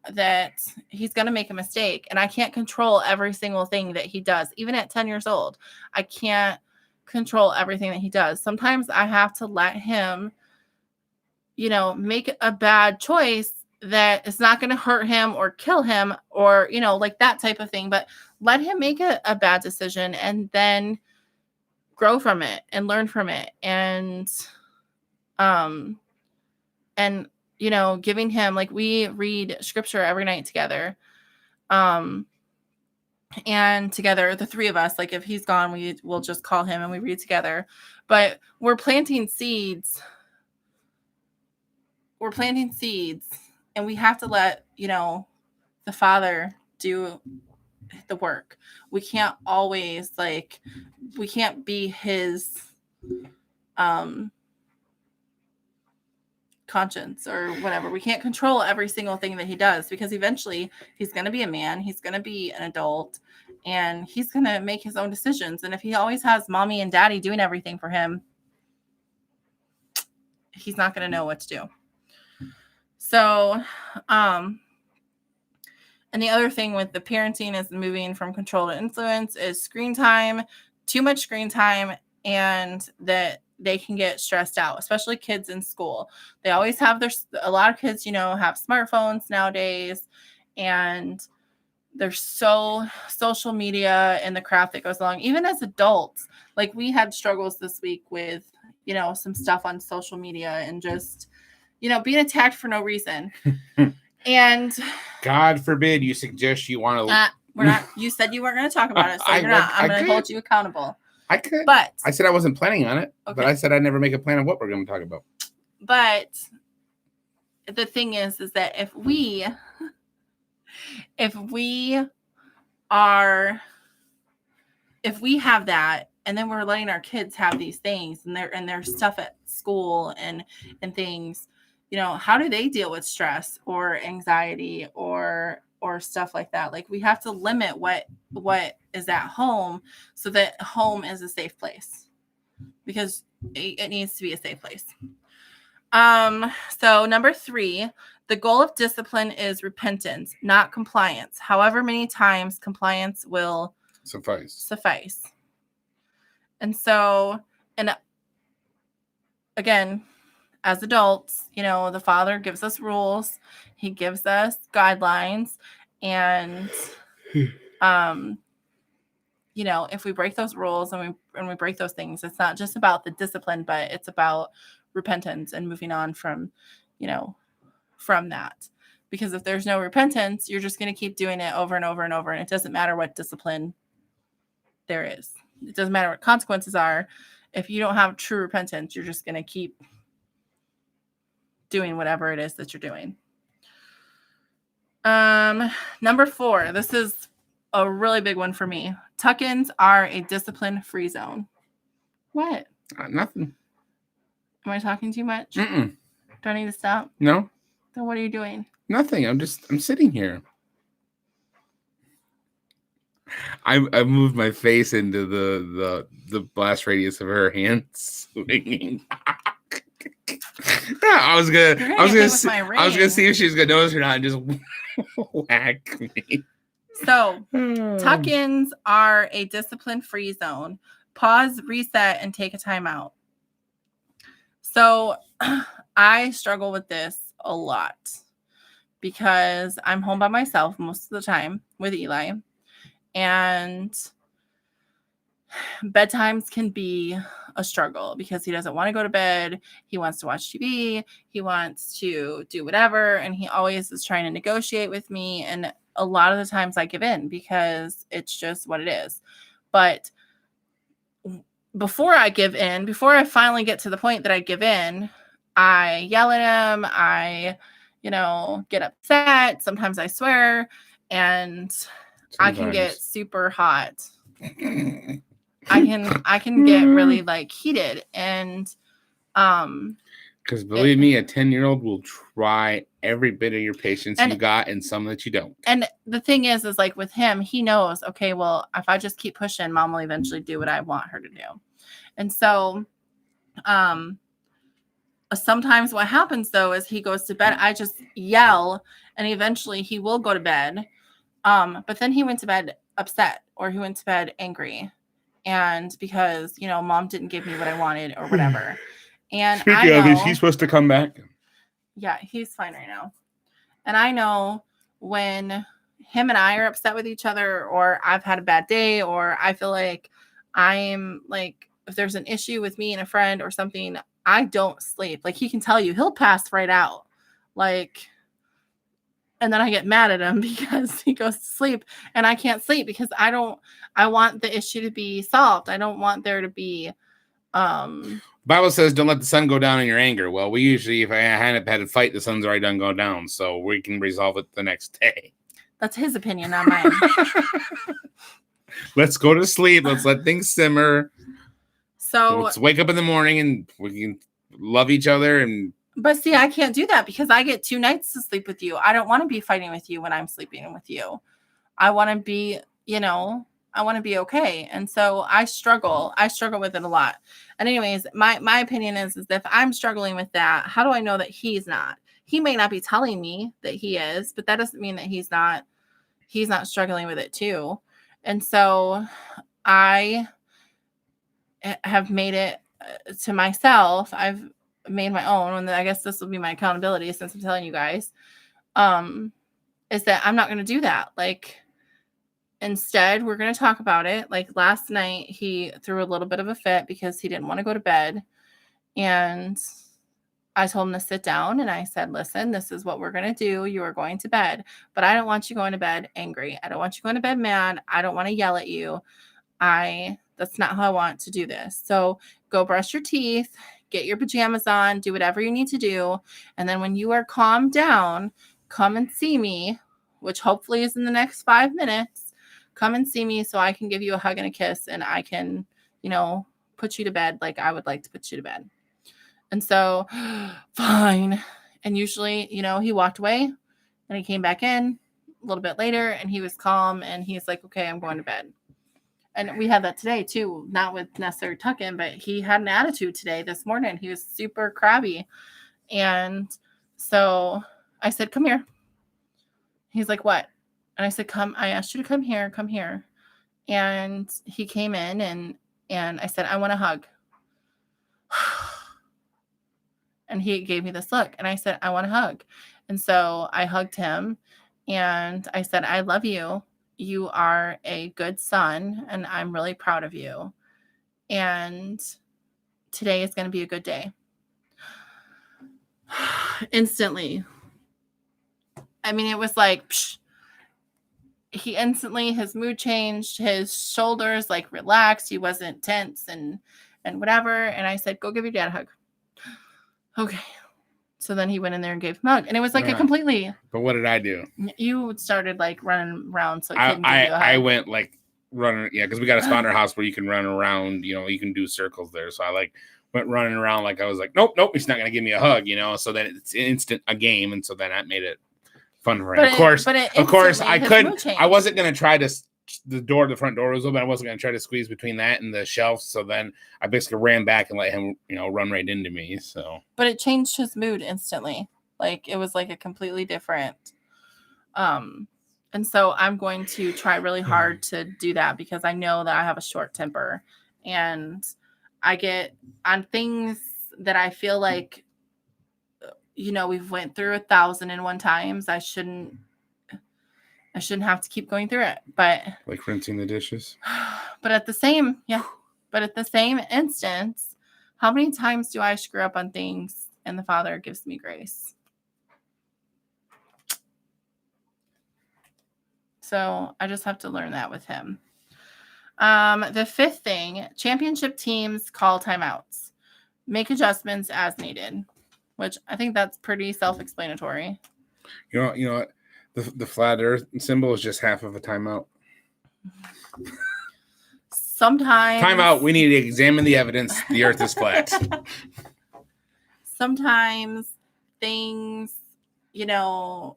he's going to make a mistake. And I can't control every single thing that he does. Even at 10 years old, I can't control everything that he does. Sometimes I have to let him, make a bad choice that is not going to hurt him or kill him or, that type of thing. But let him make a bad decision and then grow from it and learn from it. And giving him, we read scripture every night together. And together, the three of us, if he's gone, we'll just call him and we read together. But we're planting seeds. And we have to let, the Father do the work. We can't always, we can't be his conscience or whatever. We can't control every single thing that he does, because eventually he's going to be a man, he's going to be an adult, and he's going to make his own decisions. And if he always has mommy and daddy doing everything for him, he's not going to know what to do. So, and the other thing with the parenting is moving from control to influence is screen time, too much screen time, and that they can get stressed out, especially kids in school. They always have a lot of kids, have smartphones nowadays, and there's so social media and the crap that goes along. Even as adults, we had struggles this week with, some stuff on social media and just, being attacked for no reason. And God forbid you suggest you want to. We're not. You said you weren't going to talk about it, so you're not. I'm going to hold you accountable. I could, but I said I wasn't planning on it. Okay. But I said I'd never make a plan of what we're going to talk about. But the thing is that if we have that, and then we're letting our kids have these things and their stuff at school and things, how do they deal with stress or anxiety or stuff like that? We have to limit what is at home so that home is a safe place, because it needs to be a safe place. So number 3, the goal of discipline is repentance, not compliance. However many times compliance will suffice. And so, and again, as adults, the Father gives us rules. He gives us guidelines. And, if we break those rules and we break those things, it's not just about the discipline, but it's about repentance and moving on from from that. Because if there's no repentance, you're just going to keep doing it over and over and over. And it doesn't matter what discipline there is. It doesn't matter what consequences are. If you don't have true repentance, you're just going to keep doing whatever it is that you're doing. Number 4, this is a really big one for me. Tuck-ins are a discipline-free zone. What? Nothing. Am I talking too much? Mm-mm. Do I need to stop? No. Then what are you doing? Nothing. I'm sitting here. I moved my face into the blast radius of her hands swinging. I was gonna see if she was gonna notice or not and just whack me. So tuck-ins are a discipline-free zone. Pause, reset, and take a time out. So I struggle with this a lot because I'm home by myself most of the time with Eli. And bedtimes can be a struggle because he doesn't want to go to bed. He wants to watch TV. He wants to do whatever. And he always is trying to negotiate with me. And a lot of the times I give in because it's just what it is. But before I give in, before I finally get to the point that I give in, I yell at him. I, get upset. Sometimes I swear. And I can get super hot. I can get really heated, and because believe me, a 10-year-old will try every bit of your patience you got and some that you don't. And the thing is with him, he knows, okay, well, if I just keep pushing, Mom will eventually do what I want her to do. And so sometimes what happens though is he goes to bed, I just yell, and eventually he will go to bed. But then he went to bed upset, or he went to bed angry. And because, Mom didn't give me what I wanted or whatever. And speaking of, is he supposed to come back? Yeah, he's fine right now. And I know when him and I are upset with each other, or I've had a bad day, or I feel like I'm if there's an issue with me and a friend or something, I don't sleep. He can tell you, he'll pass right out. And then I get mad at him because he goes to sleep and I can't sleep because I want the issue to be solved. I don't want there to be, Bible says, don't let the sun go down in your anger. Well, we usually, if I hadn't had a fight, the sun's already done gone down. So we can resolve it the next day. That's his opinion, not mine. Let's go to sleep. Let's let things simmer. So let's wake up in the morning and we can love each other. But see, I can't do that because I get 2 nights to sleep with you. I don't want to be fighting with you when I'm sleeping with you. I want to be, I want to be okay. And so I struggle with it a lot. And anyways, my opinion is if I'm struggling with that, how do I know that he's not? He may not be telling me that he is, but that doesn't mean that he's not struggling with it too. And so I have made it to myself. I've made my own, and I guess this will be my accountability since I'm telling you guys, is that I'm not going to do that. Instead, we're going to talk about it. Last night, he threw a little bit of a fit because he didn't want to go to bed. And I told him to sit down, and I said, listen, this is what we're going to do. You are going to bed, but I don't want you going to bed angry. I don't want you going to bed mad. I don't want to yell at you. That's not how I want to do this. So go brush your teeth, get your pajamas on, do whatever you need to do. And then when you are calmed down, come and see me, which hopefully is in the next 5 minutes. Come and see me so I can give you a hug and a kiss, and I can, put you to bed like I would like to put you to bed. And so, fine. And usually, he walked away and he came back in a little bit later and he was calm and he's like, okay, I'm going to bed. And we had that today too, not with necessarily tuck-in, but he had an attitude today, this morning. He was super crabby. And so I said, come here. He's like, what? And I said, come, I asked you to come here, come here. And he came in and I said, I want a hug. And he gave me this look and I said, I want a hug. And so I hugged him and I said, I love you. You are a good son and I'm really proud of you. And today is going to be a good day. Instantly. I mean, it was like, psh, he instantly, his mood changed, his shoulders like relaxed, he wasn't tense and whatever. And I said, go give your dad a hug. Okay. So then he went in there and gave him a hug. And it was like a completely. But what did I do? You started like running around so he couldn't give you a hug. I went like running, yeah, because we got a spot in our house where you can run around, you know, you can do circles there. So I like went running around like I was like, nope, he's not gonna give me a hug, you know. So then it's instant a game, and so then that made it fun for him. Of course, I couldn't. I wasn't gonna try to. The front door was open. I wasn't gonna try to squeeze between that and the shelf. So then I basically ran back and let him, you know, run right into me. So, but it changed his mood instantly. Like it was like a completely different. And so I'm going to try really hard to do that because I know that I have a short temper, and I get on things that I feel like, you know, we've went through 1,001 times. I shouldn't have to keep going through it, but like rinsing the dishes. But at the same instance, how many times do I screw up on things and the Father gives me grace? So I just have to learn that with him. The fifth thing, championship teams call timeouts, make adjustments as needed, which I think that's pretty self-explanatory. You know what? The flat earth symbol is just half of a timeout. Sometimes. Timeout. We need to examine the evidence. The earth is flat. Sometimes things, you know,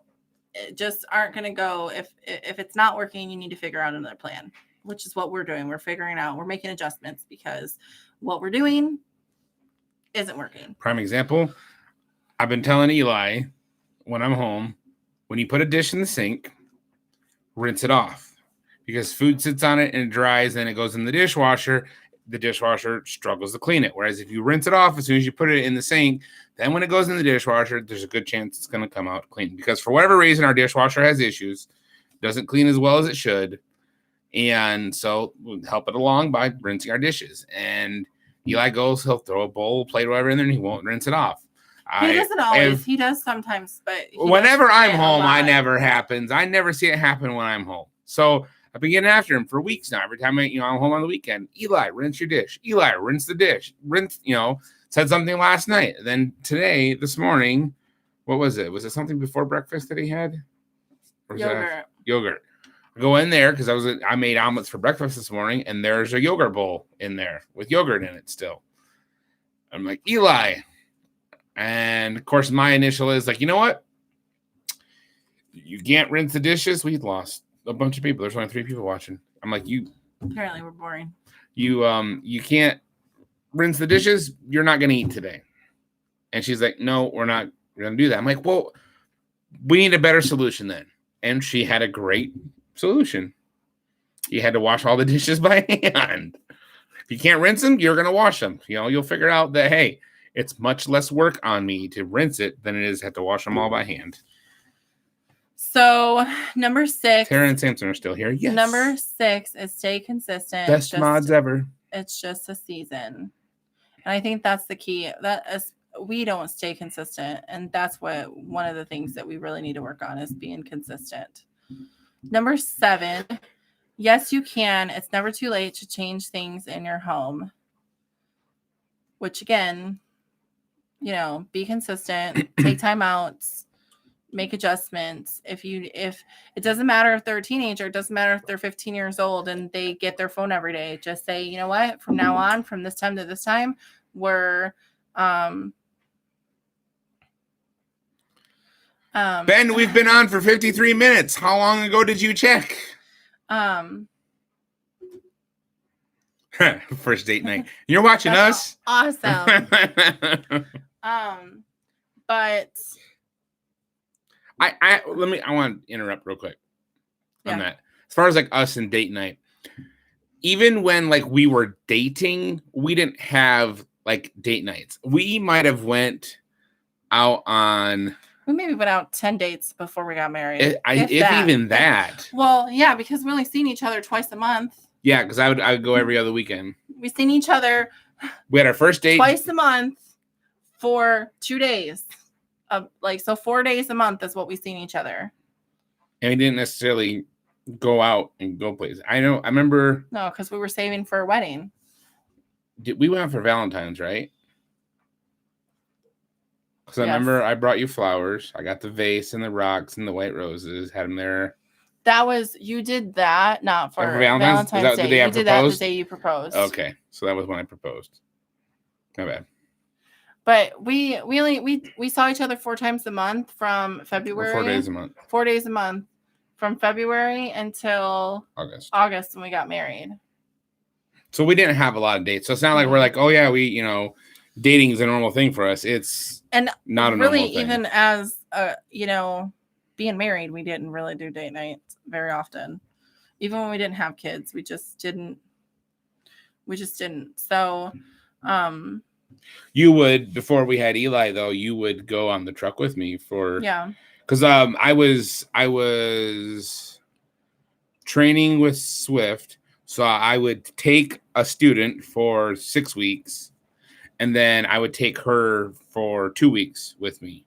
just aren't going to go. If it's not working, you need to figure out another plan, which is what we're doing. We're figuring out, we're making adjustments because what we're doing isn't working. Prime example. I've been telling Eli when I'm home, when you put a dish in the sink, rinse it off because food sits on it and it dries and it goes in the dishwasher. The dishwasher struggles to clean it. Whereas if you rinse it off as soon as you put it in the sink, then when it goes in the dishwasher, there's a good chance it's going to come out clean. Because for whatever reason, our dishwasher has issues, doesn't clean as well as it should. And so we'll help it along by rinsing our dishes. And Eli goes, he'll throw a bowl, plate, whatever in there, and he won't rinse it off. He doesn't always. He does sometimes, but whenever I'm home, I never happens. I never see it happen when I'm home. So I've been getting after him for weeks now. Every time I'm home on the weekend, Eli, rinse your dish. Eli, rinse the dish. Rinse, said something last night. Then today, this morning, what was it? Was it something before breakfast that he had? Or yogurt. I go in there because I made omelets for breakfast this morning, and there's a yogurt bowl in there with yogurt in it still. I'm like, Eli. And of course, my initial is like, you know what? You can't rinse the dishes. We lost a bunch of people. There's only 3 people watching. I'm like, apparently we're boring. You can't rinse the dishes. You're not going to eat today. And she's like, no, we're not going to do that. I'm like, well, we need a better solution then. And she had a great solution. You had to wash all the dishes by hand. If you can't rinse them, you're going to wash them. You'll figure out that, hey, it's much less work on me to rinse it than it is to have to wash them all by hand. So, number 6. Tara and Samson are still here. Yes. Number 6 is stay consistent. Best mods ever. It's just a season. And I think that's the key. That is, we don't stay consistent. And that's one of the things that we really need to work on is being consistent. Number 7. Yes, you can. It's never too late to change things in your home. Which again, be consistent, take time out, make adjustments. If it doesn't matter if they're a teenager, it doesn't matter if they're 15 years old and they get their phone every day. Just say, you know what, from now on, from this time to this time, we're Ben, we've been on for 53 minutes. How long ago did you check? First date night. You're watching us? Awesome. But I want to interrupt real quick on that. As far as like us and date night, even when like we were dating, we didn't have like date nights. We might have went out on. We maybe went out 10 dates before we got married. If even that. Well, yeah, because we only seen each other twice a month. Yeah, because I would go every other weekend. We seen each other. We had our first date twice a month for 2 days. so 4 days a month is what we've seen each other. And we didn't necessarily go out and go places. I remember. No, because we were saving for a wedding. We went out for Valentine's, right? Because I remember I brought you flowers. I got the vase and the rocks and the white roses. Had them there. You did that, not for Valentine's Day. The day you did that the day you proposed. Okay, so that was when I proposed. My bad. But we saw each other 4 times a month from February. 4 days a month. 4 days a month from February until August when we got married. So we didn't have a lot of dates. So it's not like we're like, oh yeah, we dating is a normal thing for us. It's not a normal thing. Even as being married, we didn't really do date nights very often. Even when we didn't have kids, we just didn't. So, you would, before we had Eli though, you would go on the truck with me because I was training with Swift, so I would take a student for 6 weeks, and then I would take her for 2 weeks with me.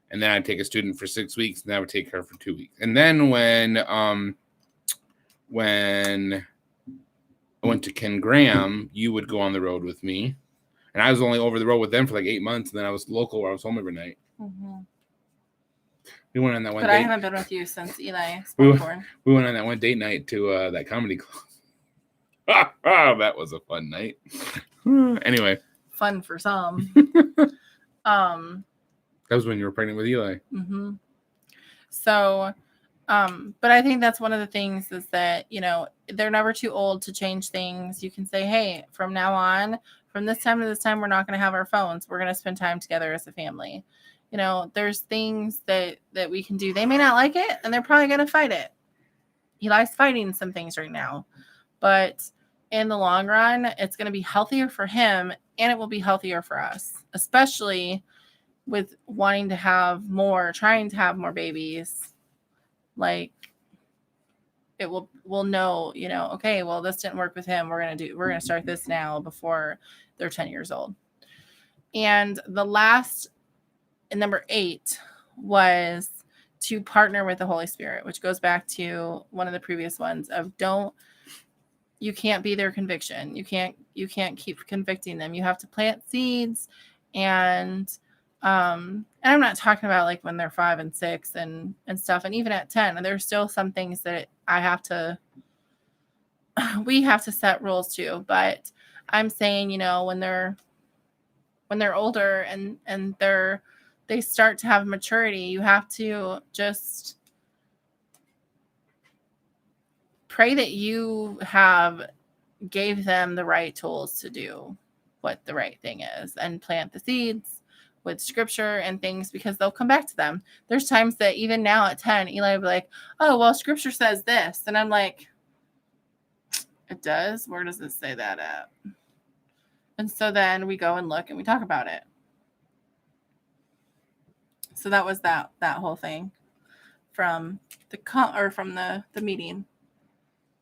And then I'd take a student for 6 weeks, and I would take her for 2 weeks. And then when I went to Ken Graham, you would go on the road with me. And I was only over the road with them for like 8 months, and then I was local where I was home every night. Mm-hmm. We went on that one date. But I haven't been with you since Eli. We went on that one date night to that comedy club. That was a fun night. Anyway. Fun for some. That was when you were pregnant with Eli. Mm-hmm. So, but I think that's one of the things is that, they're never too old to change things. You can say, hey, from now on, from this time to this time, we're not going to have our phones. We're going to spend time together as a family. There's things that we can do. They may not like it, and they're probably going to fight it. Eli's fighting some things right now. But in the long run, it's going to be healthier for him, and it will be healthier for us, especially with trying to have more babies. Like, we'll know, okay, well, this didn't work with him. We're going to start this now before they're 10 years old. And the last, number 8, was to partner with the Holy Spirit, which goes back to one of the previous ones of you can't be their conviction. You can't keep convicting them. You have to plant seeds, and I'm not talking about like when they're 5 and 6 and stuff. And even at 10, there's still some things that we have to set rules to, but I'm saying, when they're older and they start to have maturity, you have to just pray that you gave them the right tools to do what the right thing is, and plant the seeds with scripture and things, because they'll come back to them. There's times that even now at 10, Eli will be like, oh, well, scripture says this. And I'm like, it does? Where does it say that at? And so then we go and look and we talk about it. So that was that whole thing from the meeting.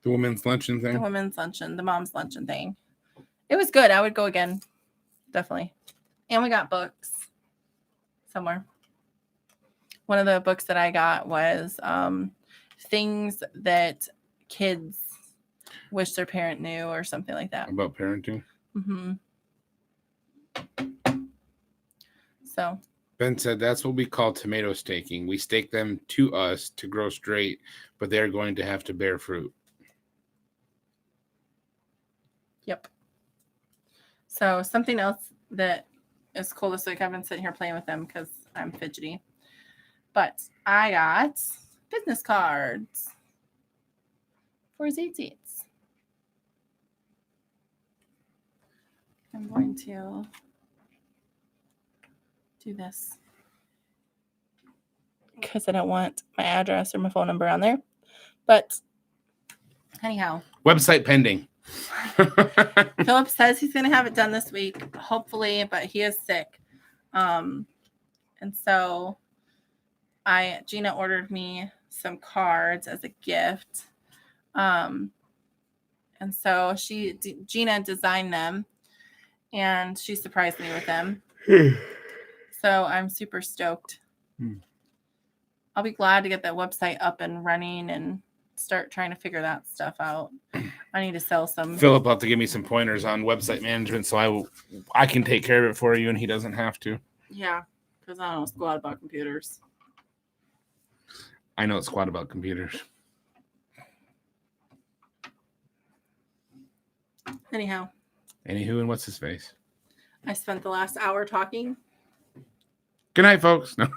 The women's luncheon thing? The women's luncheon, the mom's luncheon thing. It was good. I would go again. Definitely. And we got books somewhere. One of the books that I got was things that kids wish their parent knew, or something like that. About parenting? Mm-hmm. So Ben said that's what we call tomato staking. We stake them to us to grow straight, but they're going to have to bear fruit. Yep. So something else that is cool this week, I've been sitting here playing with them because I'm fidgety, but I got business cards for ZZs. I'm going to do this because I don't want my address or my phone number on there. But anyhow, website pending. Philip says he's going to have it done this week, hopefully, but he is sick. And so Gina ordered me some cards as a gift. And so Gina designed them, and she surprised me with them. So I'm super stoked I'll be glad to get that website up and running and start trying to figure that stuff out. I need to sell some. Philip will have to give me some pointers on website management so I can take care of it for you and he doesn't have to. Yeah, because I don't know squat about computers. I know it's squat about computers. Anywho, and what's his face? I spent the last hour talking. Good night, folks. No.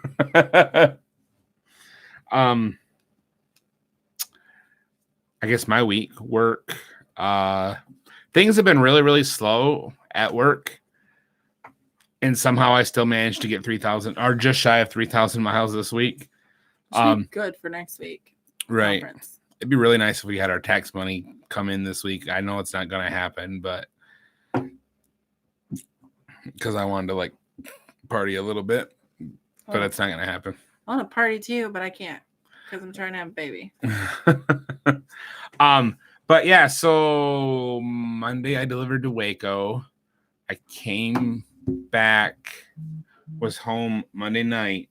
I guess my week, work, things have been really, really slow at work. And somehow I still managed to get 3,000 or just shy of 3,000 miles this week. Good for next week. Right. Conference. It'd be really nice if we had our tax money come in this week. I know it's not going to happen, but because I wanted to like party a little bit, but it's not going to happen. I want to party too, but I can't because I'm trying to have a baby. But yeah, so Monday I delivered to Waco. I came back, was home Monday night,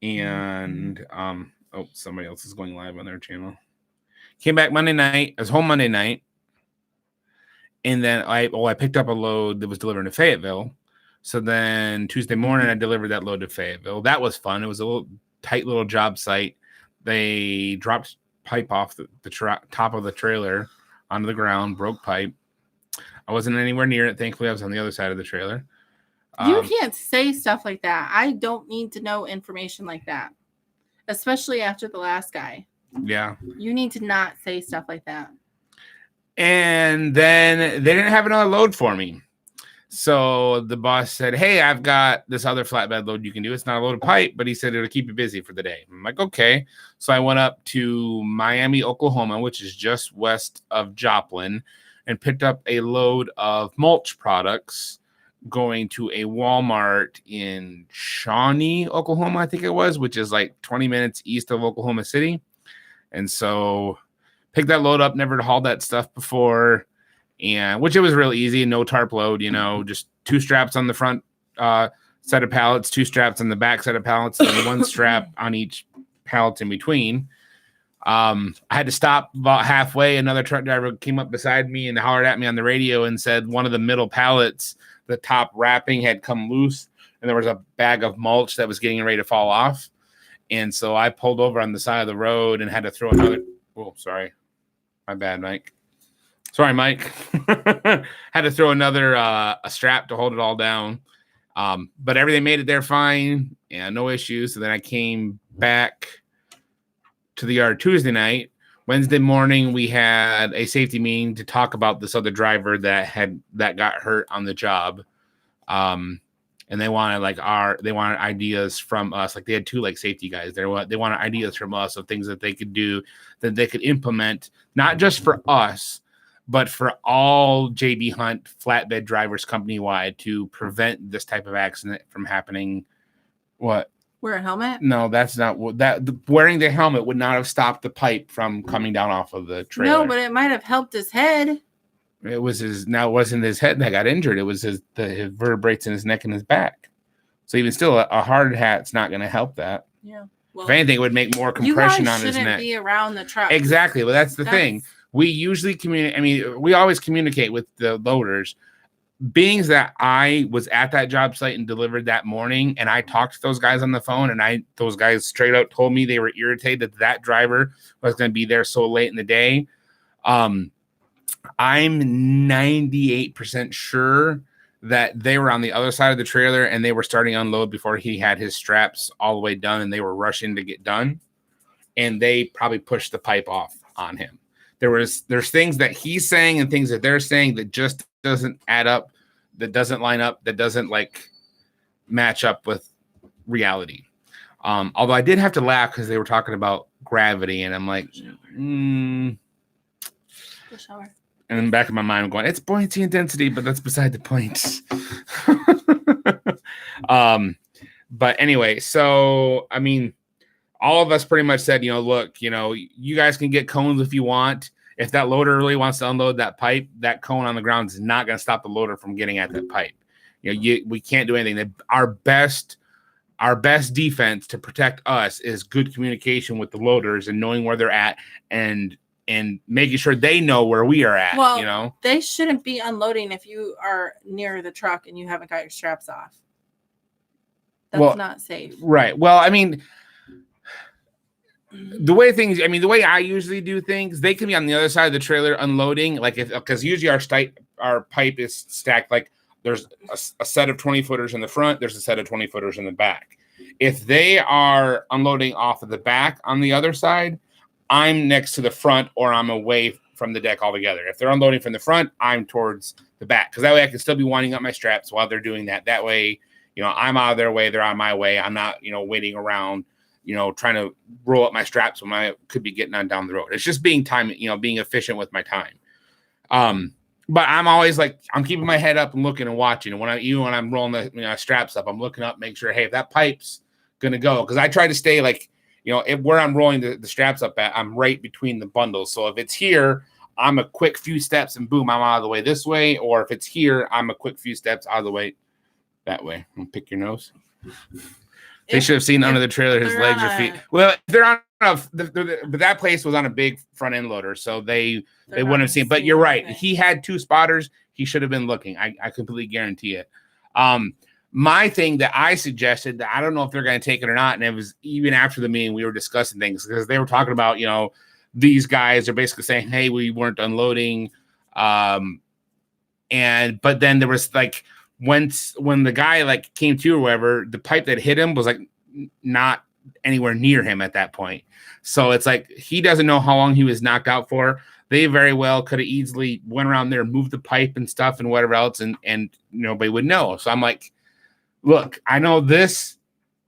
and somebody else is going live on their channel. Came back Monday night. I was home Monday night, and then I picked up a load that was delivered to Fayetteville. So then Tuesday morning I delivered that load to Fayetteville. That was fun. It was a little tight little job site. They dropped pipe off the top of the trailer onto the ground, broke pipe. I wasn't anywhere near it. Thankfully, I was on the other side of the trailer. You can't say stuff like that. I don't need to know information like that, especially after the last guy. Yeah. You need to not say stuff like that. And then they didn't have another load for me. So the boss said, hey, I've got this other flatbed load you can do. It's not a load of pipe, but he said it'll keep you busy for the day. I'm like, okay. So I went up to Miami, Oklahoma, which is just west of Joplin, and picked up a load of mulch products going to a Walmart in Shawnee, Oklahoma, I think it was, which is like 20 minutes east of Oklahoma City. And so picked that load up, never hauled that stuff before. And which it was real easy, no tarp load, just 2 straps on the front set of pallets, 2 straps on the back set of pallets, and 1 strap on each pallet in between. I had to stop about halfway. Another truck driver came up beside me and hollered at me on the radio and said one of the middle pallets, the top wrapping had come loose, and there was a bag of mulch that was getting ready to fall off. And so I pulled over on the side of the road and had to throw another. Oh, sorry. My bad, Mike. Sorry, Mike. Had to throw another a strap to hold it all down. But everything made it there fine and no issues. So then I came back to the yard Tuesday night. Wednesday morning, we had a safety meeting to talk about this other driver that got hurt on the job. And they wanted ideas from us. Like they had 2 safety guys there. They wanted ideas from us of things that they could do, that they could implement, not just for us, but for all JB Hunt flatbed drivers company-wide to prevent this type of accident from happening. What? Wear a helmet? No, that's not what wearing the helmet would not have stopped the pipe from coming down off of the trailer. No, but it might have helped his head. It wasn't his head that got injured. It was his vertebrae in his neck and his back. So even still, a hard hat's not going to help that. Yeah. Well, if anything, it would make more compression on his neck. You shouldn't be around the truck. Exactly. Well, that's the thing. We usually communicate. I mean, we always communicate with the loaders. Being that I was at that job site and delivered that morning, and I talked to those guys on the phone, and those guys straight out told me they were irritated that driver was going to be there so late in the day. I'm 98% sure that they were on the other side of the trailer and they were starting to unload before he had his straps all the way done, and they were rushing to get done, and they probably pushed the pipe off on him. There's things that he's saying and things that they're saying that just doesn't add up, that doesn't line up, that doesn't match up with reality. Although I did have to laugh because they were talking about gravity, and I'm like, Go shower. And in the back of my mind, I'm going, it's buoyancy and density, but that's beside the point. But anyway, so I mean, all of us pretty much said, look, you guys can get cones if you want. If that loader really wants to unload that pipe, that cone on the ground is not going to stop the loader from getting at that pipe. We can't do anything. Our best our best defense to protect us is good communication with the loaders and knowing where they're at and making sure they know where we are at. Well, you know, they shouldn't be unloading if you are near the truck and you haven't got your straps off. That's not safe. Right. Well, I mean, the way I usually do things, they can be on the other side of the trailer unloading, like because usually our pipe is stacked, like there's a set of 20 footers in the front, there's a set of 20 footers in the back. If they are unloading off of the back on the other side, I'm next to the front or I'm away from the deck altogether. If they're unloading from the front, I'm towards the back, because that way I can still be winding up my straps while they're doing that. That way, I'm out of their way, they're on my way. I'm not, waiting around, trying to roll up my straps when I could be getting on down the road. It's just being being efficient with my time. But I'm always like, I'm keeping my head up and looking and watching. And when I'm rolling the straps up, I'm looking up, make sure, hey, if that pipe's gonna go, because I try to stay like, where I'm rolling the straps up at, I'm right between the bundles. So if it's here, I'm a quick few steps and boom, I'm out of the way this way. Or if it's here, I'm a quick few steps out of the way that way. Pick your nose. They should have seen under the trailer his legs or feet. Well, if they're on but that place was on a big front end loader, so they wouldn't have seen. But you're right. He had 2 spotters. He should have been looking. I completely guarantee it. My thing that I suggested, that I don't know if they're going to take it or not, and it was even after the meeting we were discussing things, because they were talking about, these guys are basically saying, hey, we weren't unloading. But then there was like, when the guy like came to or whatever, the pipe that hit him was like not anywhere near him at that point. So it's like, he doesn't know how long he was knocked out for. They very well could have easily went around there, moved the pipe and stuff and whatever else, and nobody would know. So I'm like, look, I know this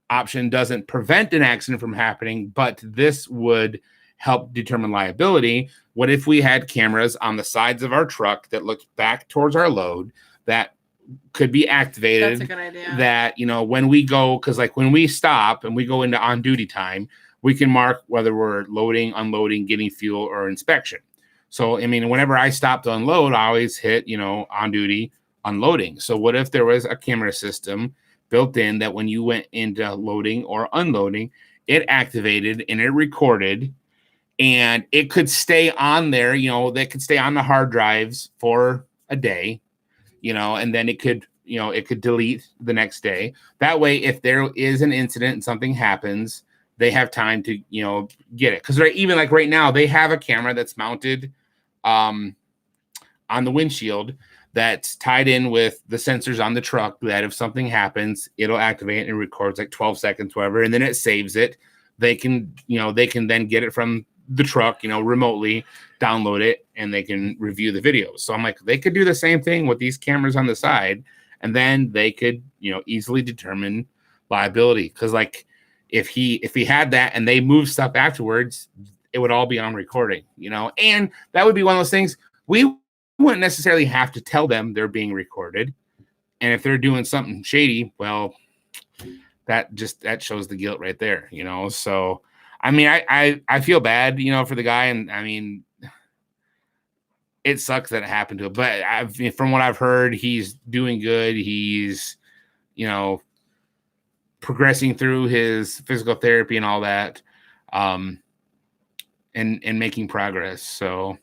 option doesn't prevent an accident from happening, but this would help determine liability. What if we had cameras on the sides of our truck that looked back towards our load that could be activated? That's a good idea. That, when we go, because like when we stop and we go into on duty time, we can mark whether we're loading, unloading, getting fuel, or inspection. So, I mean, whenever I stop to unload, I always hit, on duty, unloading. So what if there was a camera system built in that when you went into loading or unloading, it activated and it recorded, and it could stay on there, that could stay on the hard drives for a day, and then it could delete the next day. That way, if there is an incident and something happens, they have time to, get it. Because even like right now, they have a camera that's mounted on the windshield that's tied in with the sensors on the truck, that if something happens, it'll activate and records like 12 seconds, whatever, and then it saves it. They can then get it from the truck, remotely, download it, and they can review the videos. So I'm like, they could do the same thing with these cameras on the side, and then they could, easily determine liability. Because like, if he had that and they moved stuff afterwards, it would all be on recording, and that would be one of those things we wouldn't necessarily have to tell them they're being recorded. And if they're doing something shady, well, that shows the guilt right there, So, I mean, I feel bad, for the guy, and I mean, it sucks that it happened to him. But from what I've heard, he's doing good. He's, progressing through his physical therapy and all that, and making progress. So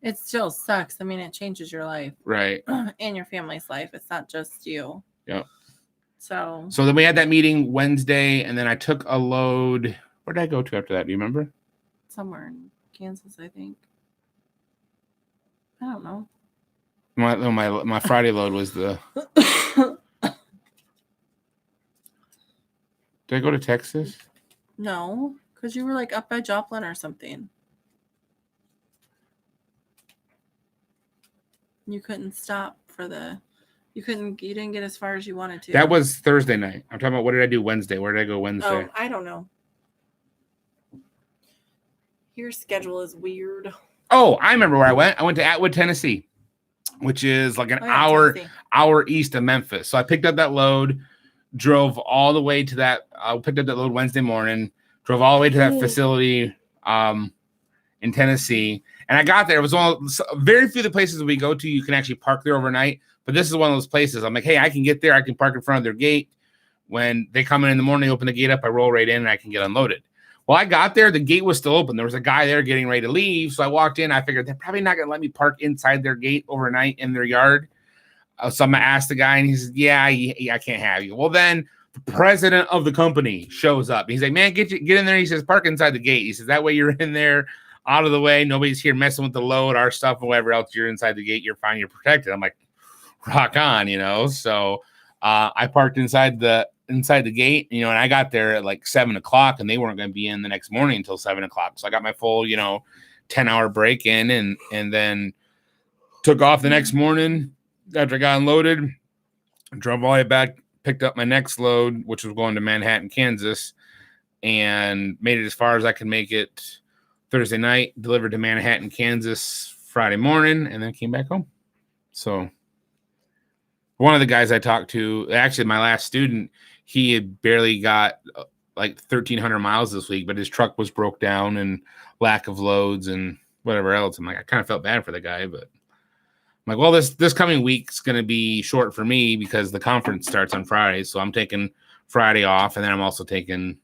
it still sucks. I mean, it changes your life, right, and your family's life. It's not just you. Yeah. So then we had that meeting Wednesday, and then I took a load. Where did I go to after that? Do you remember? Somewhere in Kansas, I think. I don't know. My Friday load was the. Did I go to Texas? No, because you were like up by Joplin or something. You couldn't stop you didn't get as far as you wanted to. That was Thursday night. I'm talking about, what did I do Wednesday? Where did I go Wednesday? Oh, I don't know. Your schedule is weird. Oh, I remember where I went. I went to Atwood, Tennessee, which is like an hour east of Memphis. So I picked up that load, drove all the way to that. I picked up that load Wednesday morning, drove all the way to that facility in Tennessee. And I got there. It was very few of the places that we go to, you can actually park there overnight. But this is one of those places. I'm like, hey, I can get there. I can park in front of their gate. When they come in the morning, open the gate up, I roll right in and I can get unloaded. Well, I got there, the gate was still open. There was a guy there getting ready to leave. So I walked in. I figured they're probably not going to let me park inside their gate overnight in their yard. So I'm going to ask the guy, and he says, yeah, I can't have you. Well, then the president of the company shows up. He's like, man, get in there. He says, park inside the gate. He says, that way you're in there out of the way. Nobody's here messing with the load, our stuff, or whatever else. You're inside the gate. You're fine. You're protected. I'm like, rock on, So I parked inside the gate, and I got there at like 7:00, and they weren't going to be in the next morning until 7:00. So I got my full, 10-hour break in, and then took off the next morning after I got unloaded, drove all the way back, picked up my next load, which was going to Manhattan, Kansas, and made it as far as I could make it Thursday night, delivered to Manhattan, Kansas Friday morning, and then came back home. So one of the guys I talked to, actually my last student, he had barely got like 1,300 miles this week, but his truck was broke down and lack of loads and whatever else. I'm like, I kind of felt bad for the guy, but I'm like, well, this coming week's going to be short for me because the conference starts on Friday. So I'm taking Friday off, and then I'm also taking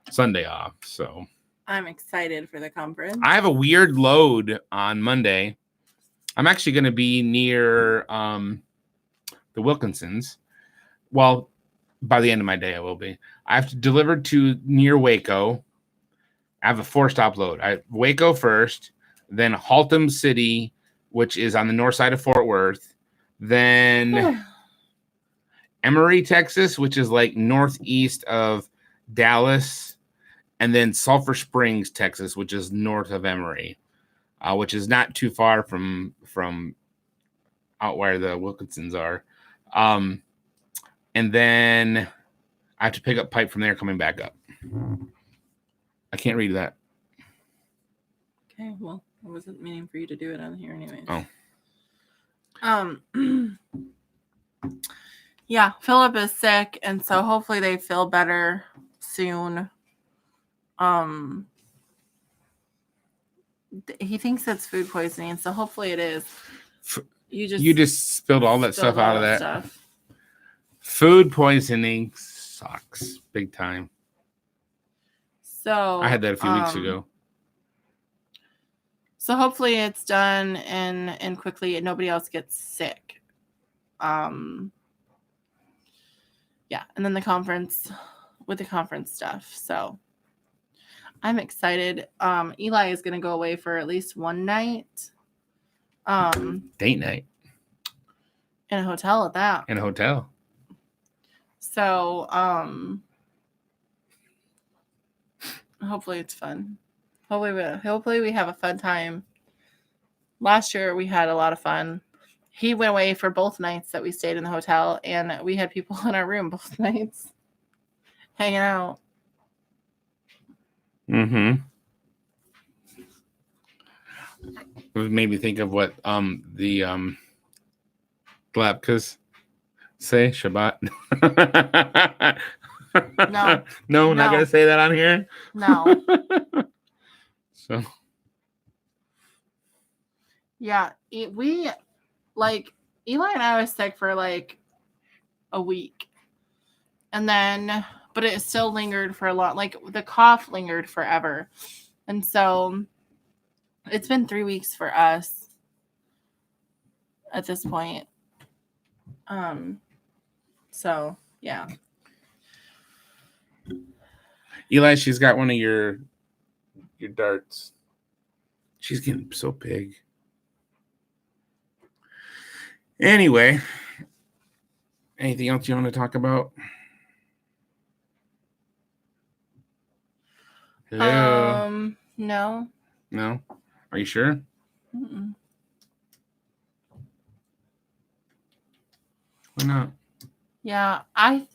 Sunday off. So I'm excited for the conference. I have a weird load on Monday. I'm actually going to be near the Wilkinsons. Well, by the end of my day, I will be. I have to deliver to near Waco. I have a 4-stop load. Waco first, then Haltom City, which is on the north side of Fort Worth, then Emory, Texas, which is like northeast of Dallas, and then Sulphur Springs, Texas, which is north of Emory, which is not too far from out where the Wilkinsons are. And then I have to pick up pipe from there coming back up. I can't read that. Okay, well, I wasn't meaning for you to do it on here anyway. Oh. Yeah, Philip is sick, and so hopefully they feel better soon. He thinks it's food poisoning, so hopefully it is. You just spilled all that stuff out of that stuff. Food poisoning sucks big time. So I had that a few weeks ago. So hopefully it's done and quickly and nobody else gets sick. Yeah, and then the conference stuff. So I'm excited. Eli is gonna go away for at least one night. Date night. In a hotel at that. In a hotel. So hopefully it's fun. Hopefully we have a fun time. Last year we had a lot of fun. He went away for both nights that we stayed in the hotel, and we had people in our room both nights hanging out. Mm-hmm. It made me think of what the Glapkas say, Shabbat. No, not gonna say that on here. No. So yeah, we like Eli and I was sick for like a week, and then but it still lingered for a lot. Like the cough lingered forever, and so it's been 3 weeks for us at this point. So yeah. Eli, she's got one of your darts. She's getting so big. Anyway, anything else you want to talk about? Hello? No. No? Are you sure? Mm-mm. Why not? Yeah, I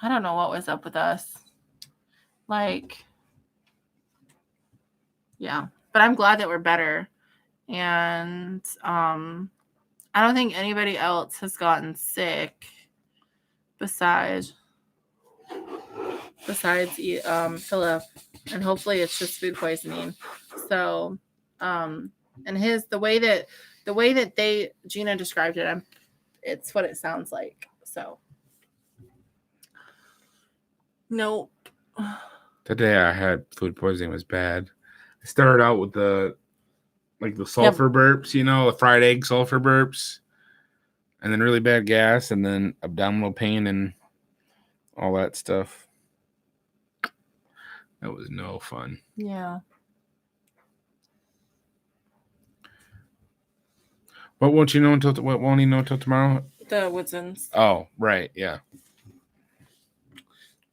don't know what was up with us. Like, yeah, but I'm glad that we're better. And I don't think anybody else has gotten sick besides Philip, and hopefully it's just food poisoning. So and the way that Gina described it, it's what it sounds like. So Nope. Today I had food poisoning. It was bad. I started out with the sulfur burps, the fried egg sulfur burps, and then really bad gas, and then abdominal pain and all that stuff. That was no fun. Yeah. What won't you know until tomorrow? The Woodsons. Oh, right, yeah.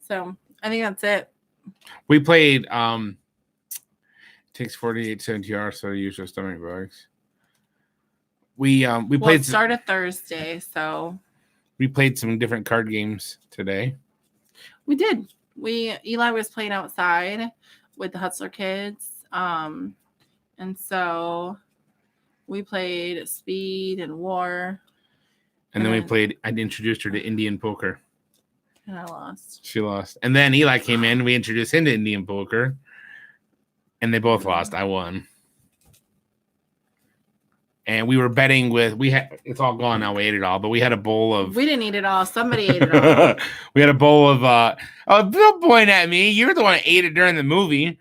So I think that's it. We played. Takes 48-72 hours to use your stomach bugs. We played. It started Thursday, so we played some different card games today. We did. Eli was playing outside with the Hutzler kids, and so we played Speed and War. And then we played. I introduced her to Indian poker. And I lost. She lost. And then Eli came in. We introduced him to Indian poker. And they both lost. I won. And we were betting it's all gone now. We ate it all. But we had a bowl of. We didn't eat it all. Somebody ate it all. We had a bowl of. Don't point at me. You're the one that ate it during the movie.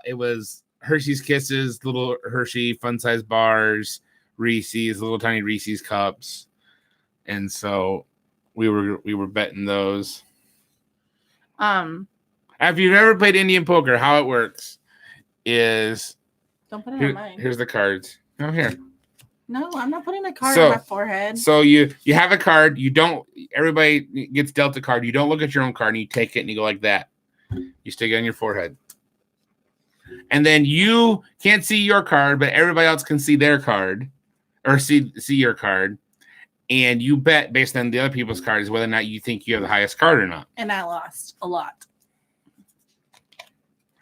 It was Hershey's Kisses, little Hershey fun-size bars, Reese's, little tiny Reese's cups. And so we were betting those. After you've ever played Indian poker, how it works is don't put it on mine. Here's the cards. Oh, here. No, I'm not putting a card on my forehead. So you have a card. Everybody gets dealt a card. You don't look at your own card and you take it and you go like that. You stick it on your forehead. And then you can't see your card, but everybody else can see their card or see your card. And you bet based on the other people's cards whether or not you think you have the highest card or not. And I lost a lot.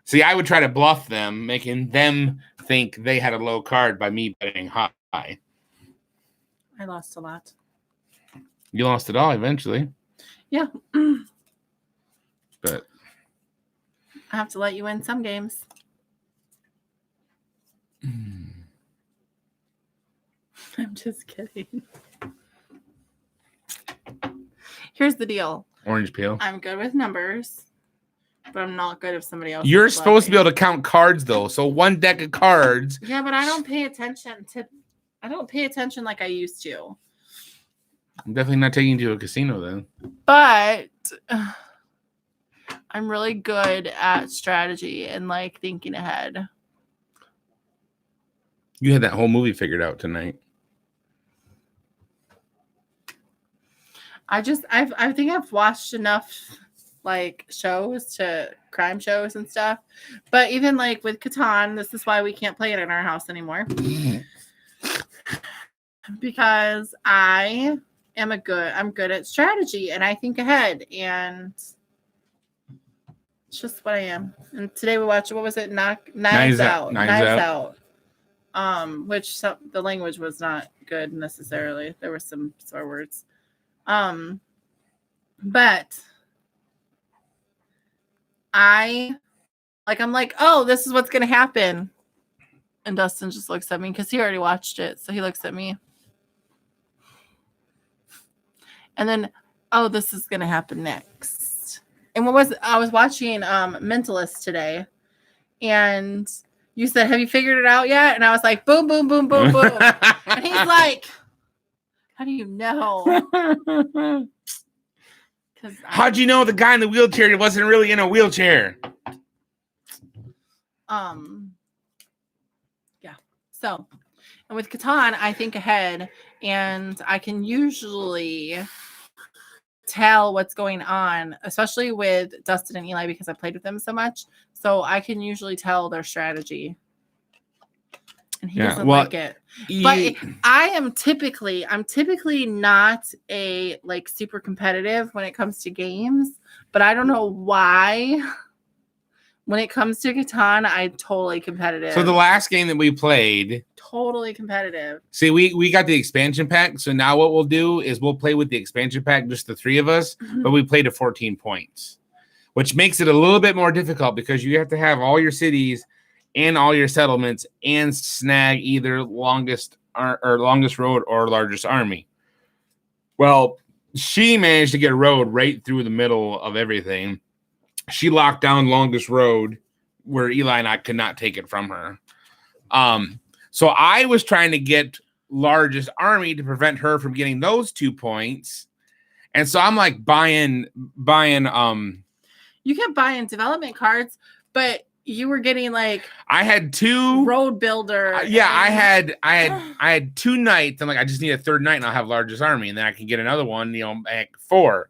See, I would try to bluff them, making them think they had a low card by me betting high. I lost a lot. You lost it all eventually. Yeah. But I have to let you win some games. I'm just kidding. Here's the deal. Orange peel. I'm good with numbers, but I'm not good if somebody else. You're supposed to be able to count cards, though. So one deck of cards. Yeah, but I don't pay attention like I used to. I'm definitely not taking you to a casino then. But I'm really good at strategy and thinking ahead. You had that whole movie figured out tonight. I think I've watched enough shows to crime shows and stuff. But even with Catan, this is why we can't play it in our house anymore. Because I'm good at strategy and I think ahead, and it's just what I am. And today we watched, what was it? Knives Out. Which the language was not good necessarily. There were some swear words. But I'm like, oh, this is what's going to happen. And Dustin just looks at me because he already watched it. So he looks at me. And then, oh, this is going to happen next. And I was watching Mentalist today. And you said, have you figured it out yet? And I was like, boom, boom, boom, boom, boom. And he's like, how do you know? How'd you know the guy in the wheelchair wasn't really in a wheelchair? Yeah. So, and with Catan, I think ahead, and I can usually tell what's going on, especially with Dustin and Eli because I played with them so much. So I can usually tell their strategy. And he doesn't like it. But I'm typically not a super competitive when it comes to games, but I don't know why. When it comes to Catan, I'm totally competitive. So the last game that we played, totally competitive. See, we got the expansion pack. So now what we'll do is we'll play with the expansion pack, just the three of us, but we play to 14 points, which makes it a little bit more difficult because you have to have all your cities and all your settlements and snag either longest road or largest army. Well, she managed to get a road right through the middle of everything. she locked down longest road where Eli and I could not take it from her. So I was trying to get largest army to prevent her from getting those 2 points. And so I'm like buying you kept buying development cards, but you were getting like I had 2 road builder. I had 2 knights. I'm like, I just need a 3rd knight and I'll have largest army, and then I can get another one, like 4.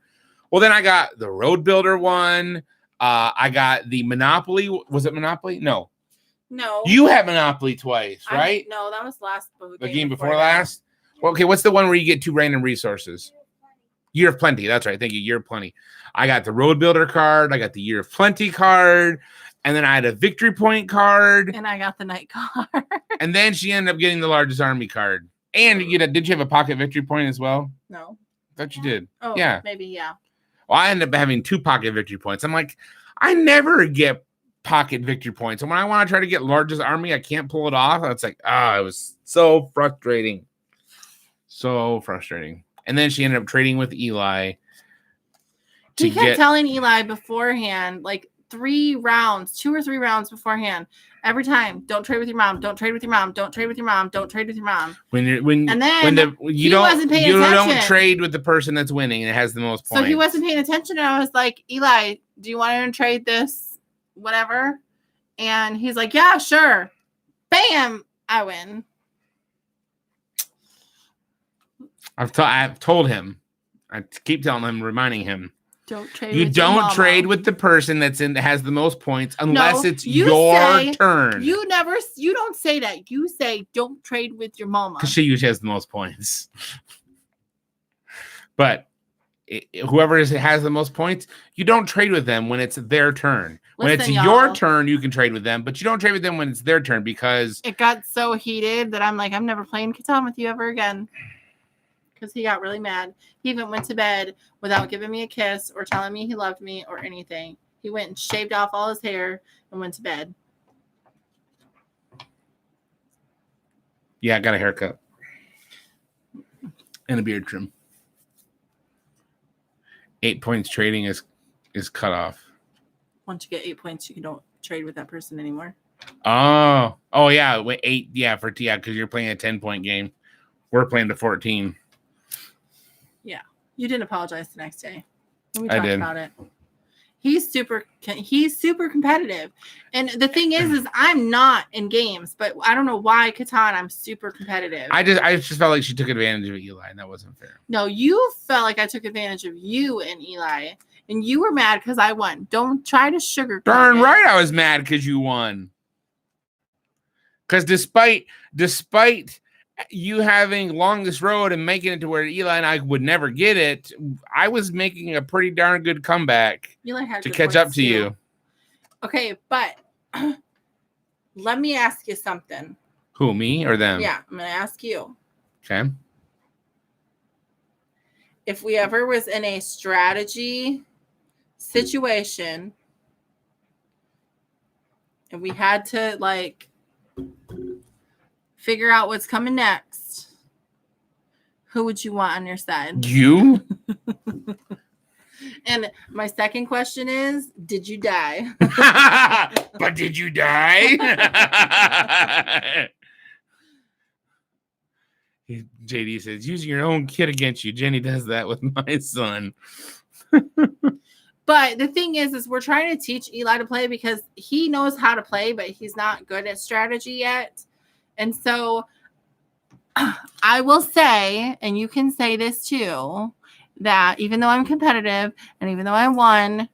Well, then I got the road builder one. I got the Monopoly. Was it Monopoly? No. You had Monopoly twice, right? No, that was the game before last. Well, okay, what's the one where you get 2 random resources? Year of Plenty. That's right. Thank you. Year of Plenty. I got the road builder card. I got the Year of Plenty card. And then I had a victory point card. And I got the knight card. And then she ended up getting the largest army card. And did you have a pocket victory point as well? No. I thought you did. Oh, yeah. Maybe, yeah. Well, I ended up having 2 pocket victory points. I'm like, I never get pocket victory points. And when I want to try to get largest army, I can't pull it off. It's like, it was so frustrating. So frustrating. And then she ended up trading with Eli. He kept telling Eli beforehand, like 2 or 3 rounds beforehand, every time, don't trade with your mom, don't trade with your mom, don't trade with your mom, don't trade with your mom. You don't trade with the person that's winning and has the most points. So he wasn't paying attention, and I was like, Eli, do you want to trade this whatever? And he's like, yeah, sure. Bam, I win. I've told him. I keep telling him, reminding him. Don't trade. You don't trade with the person that has the most points unless it's your turn. You don't say that. You say don't trade with your mama. Because she usually has the most points. But whoever has the most points, you don't trade with them when it's their turn. When it's your turn, you can trade with them, but you don't trade with them when it's their turn because it got so heated that I'm like, I'm never playing Catan with you ever again. Because he got really mad. He even went to bed without giving me a kiss or telling me he loved me or anything. He went and shaved off all his hair and went to bed. Yeah, I got a haircut. And a beard trim. 8 points trading is cut off. Once you get 8 points, you don't trade with that person anymore. Oh yeah. Wait, 8, because you're playing a 10-point game. We're playing to 14. Yeah, you didn't apologize the next day. We talked about it. He's super competitive, and the thing is I'm not in games, but I don't know why Catan. I'm super competitive. I just felt like she took advantage of Eli, and that wasn't fair. No, you felt like I took advantage of you and Eli, and you were mad because I won. Don't try to sugarcoat. Darn right, I was mad because you won. Because despite you having longest road and making it to where Eli and I would never get it, I was making a pretty darn good comeback to catch up to you. Okay, but let me ask you something. Who, me or them? Yeah, I'm going to ask you. Okay. If we ever was in a strategy situation and we had to figure out what's coming next, who would you want on your side? You? And my second question is, did you die? But did you die? JD says, use your own kid against you. Jenny does that with my son. But the thing is we're trying to teach Eli to play because he knows how to play, but he's not good at strategy yet. And so I will say, and you can say this too, that even though I'm competitive and even though I won,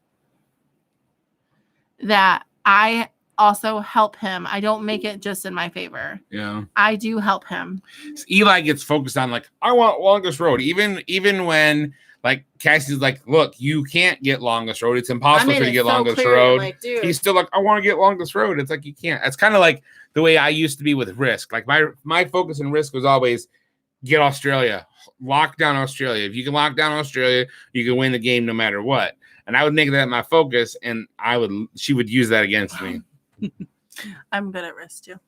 that I also help him. I don't make it just in my favor. Yeah. I do help him. Eli gets focused on I want longest road. Even when Cassie's like, look, you can't get longest road. It's impossible for you to get longest road. He's still like, I want to get longest road. It's like, you can't. It's kind of like the way I used to be with Risk. My focus in Risk was always get Australia, lock down Australia. If you can lock down Australia, you can win the game no matter what. And I would make that my focus, and she would use that against me. I'm good at Risk too.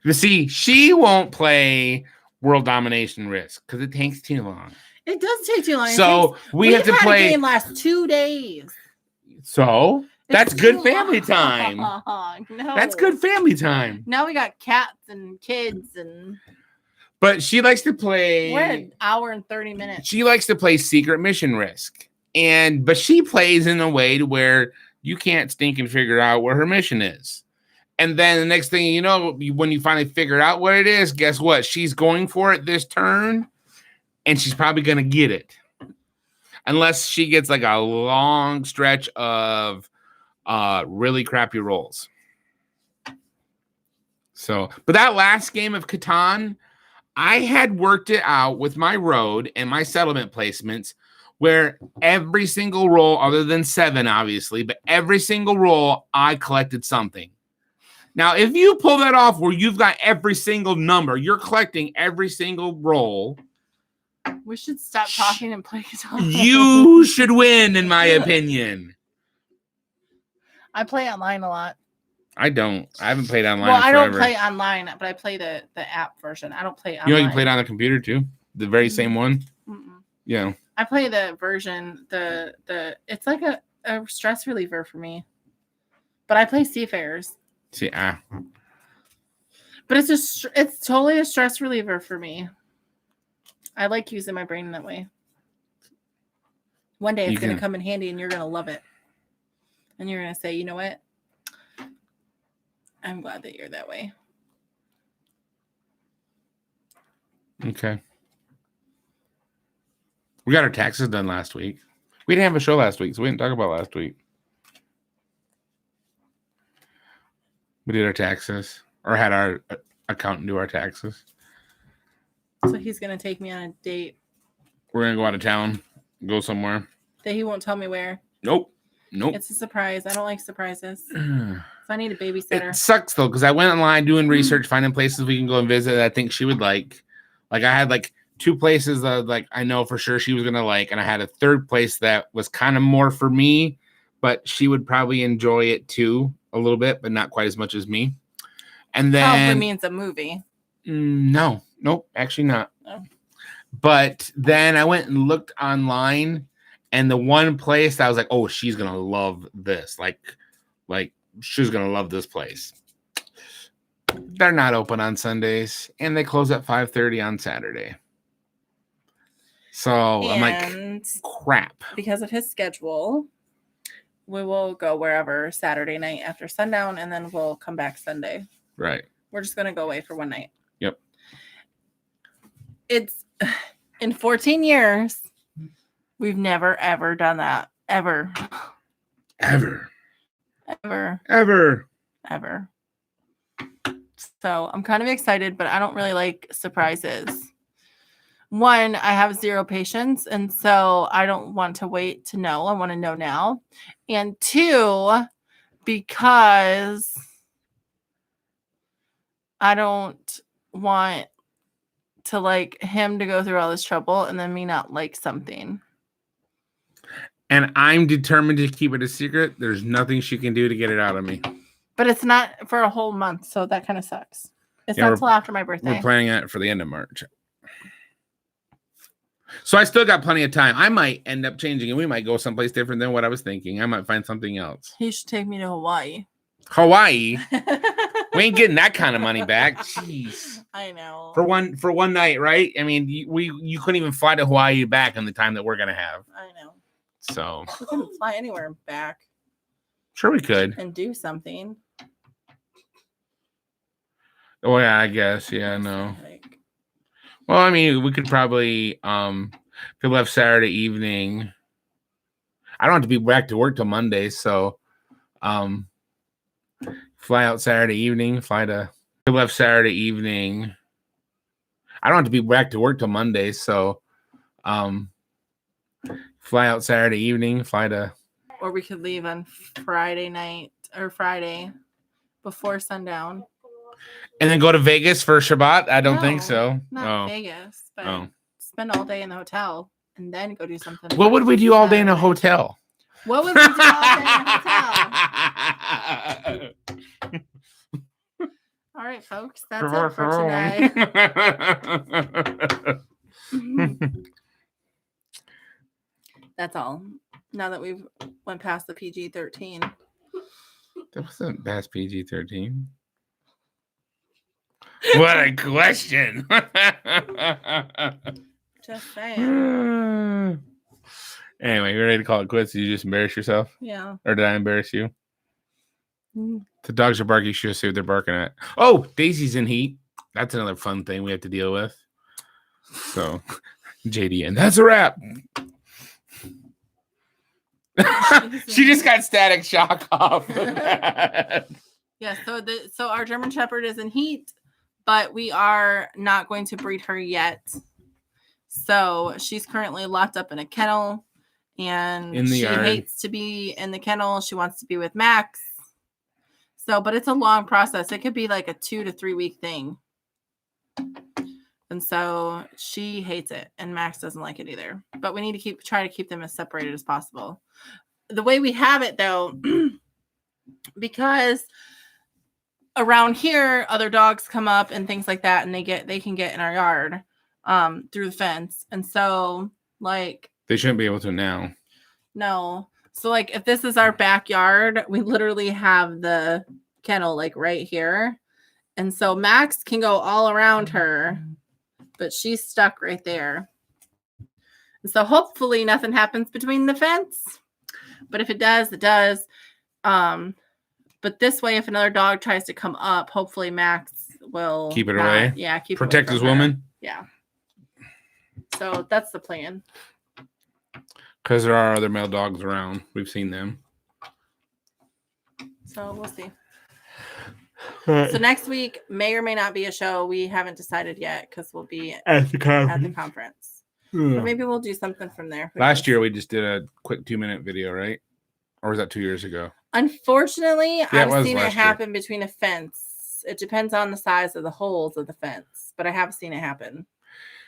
But see, she won't play World Domination Risk because it takes too long. It does take too long. So we have to play. The game last 2 days. So that's good family time. No. That's good family time. Now we got cats and kids and. But she likes to play. We're an hour and 30 minutes. She likes to play Secret Mission Risk, but she plays in a way to where you can't stink and figure out where her mission is. And then the next thing you know, when you finally figure out what it is, guess what? She's going for it this turn, and she's probably going to get it. Unless she gets like a long stretch of really crappy rolls. So, but that last game of Catan, I had worked it out with my road and my settlement placements where every single roll, other than 7, obviously, but every single roll, I collected something. Now, if you pull that off where you've got every single number, you're collecting every single roll. We should stop talking and play guitar. You should win, in my opinion. I play online a lot. I don't. I haven't played online. Well, I don't play online, but I play the app version. I don't play online. You play it on the computer too? The very same one? Mm-mm. Yeah. I play the version, it's like a stress reliever for me. But I play Seafarers. But it's totally a stress reliever for me. I like using my brain that way. One day it's going to come in handy and you're going to love it. And you're going to say, you know what? I'm glad that you're that way. Okay. We got our taxes done last week. We didn't have a show last week, so we didn't talk about last week. We did our taxes, or had our accountant do our taxes. So he's going to take me on a date. We're going to go out of town, go somewhere. That he won't tell me where. Nope. It's a surprise. I don't like surprises. So I need a babysitter. It sucks, though, because I went online doing research, finding places we can go and visit that I think she would like. Like, I had, 2 places that, I know for sure she was going to like, and I had a third place that was kind of more for me, but she would probably enjoy it, too, a little bit, but not quite as much as me. And then... Probably means a movie. No. Nope, actually not. Oh. But then I went and looked online, and the one place I was like, oh, she's going to love this. Like she's going to love this place. They're not open on Sundays, and they close at 5:30 on Saturday. So I'm like, crap. Because of his schedule, we will go wherever Saturday night after sundown, and then we'll come back Sunday. Right. We're just going to go away for one night. Yep. It's in 14 years, we've never, ever done that. Ever. So I'm kind of excited, but I don't really like surprises. 1, I have 0 patience, and so I don't want to wait to know. I want to know now. And 2, because I don't want to him to go through all this trouble and then me not like something. And I'm determined to keep it a secret. There's nothing she can do to get it out of me. But it's not for a whole month, so that kind of sucks. It's not until after my birthday. We're planning it for the end of March. So I still got plenty of time. I might end up changing, and we might go someplace different than what I was thinking. I might find something else. He should take me to Hawaii. Hawaii? We ain't getting that kind of money back. Jeez. I know. For one night, right? I mean, you couldn't even fly to Hawaii back in the time that we're gonna have. I know. So we couldn't fly anywhere back. Sure, we could. And do something. Oh yeah, I guess. Yeah, no. Well, I mean, we could probably if we left Saturday evening. I don't have to be back to work till Monday, so fly out Saturday evening, left Saturday evening. I don't have to be back to work till Monday, so fly out Saturday evening, or we could leave on Friday night or Friday before sundown. And then go to Vegas for Shabbat? I don't think so. Not Vegas, but spend all day in the hotel and then go do something. What would we do all day in a hotel? What would we do all day in a hotel? All right, folks. That's it for tonight. That's all. Now that we've went past the PG-13. That wasn't past PG-13. What a question. Just saying. Anyway, you ready to call it quits? Did you just embarrass yourself? Yeah. Or did I embarrass you? The dogs are barking. You should see what they're barking at. Oh, Daisy's in heat. That's another fun thing we have to deal with. So, JD, and that's a wrap. She just got static shock off of that. Yeah, so our German Shepherd is in heat, but we are not going to breed her yet. So she's currently locked up in a kennel, and she hates to be in the kennel. She wants to be with Max. So, but it's a long process. It could be like a 2 to 3 week thing. And so she hates it, and Max doesn't like it either. But we need to try to keep them as separated as possible. The way we have it, though, because around here, other dogs come up and things like that, and they can get in our yard through the fence. And so, like, they shouldn't be able to now. No. So, like, if this is our backyard, we literally have the kennel, like, right here. And so Max can go all around her, but she's stuck right there. And so hopefully nothing happens between the fence. But if it does, it does. But this way, if another dog tries to come up, hopefully Max will keep it away. Yeah, protect his woman. Yeah. So that's the plan. Because there are other male dogs around. We've seen them. So we'll see. So next week may or may not be a show. We haven't decided yet because we'll be at the conference. Or maybe we'll do something from there. Last year we just did a quick 2-minute video, right? Or was that 2 years ago? Unfortunately, I've seen it happen between a fence. It depends on the size of the holes of the fence, but I have seen it happen.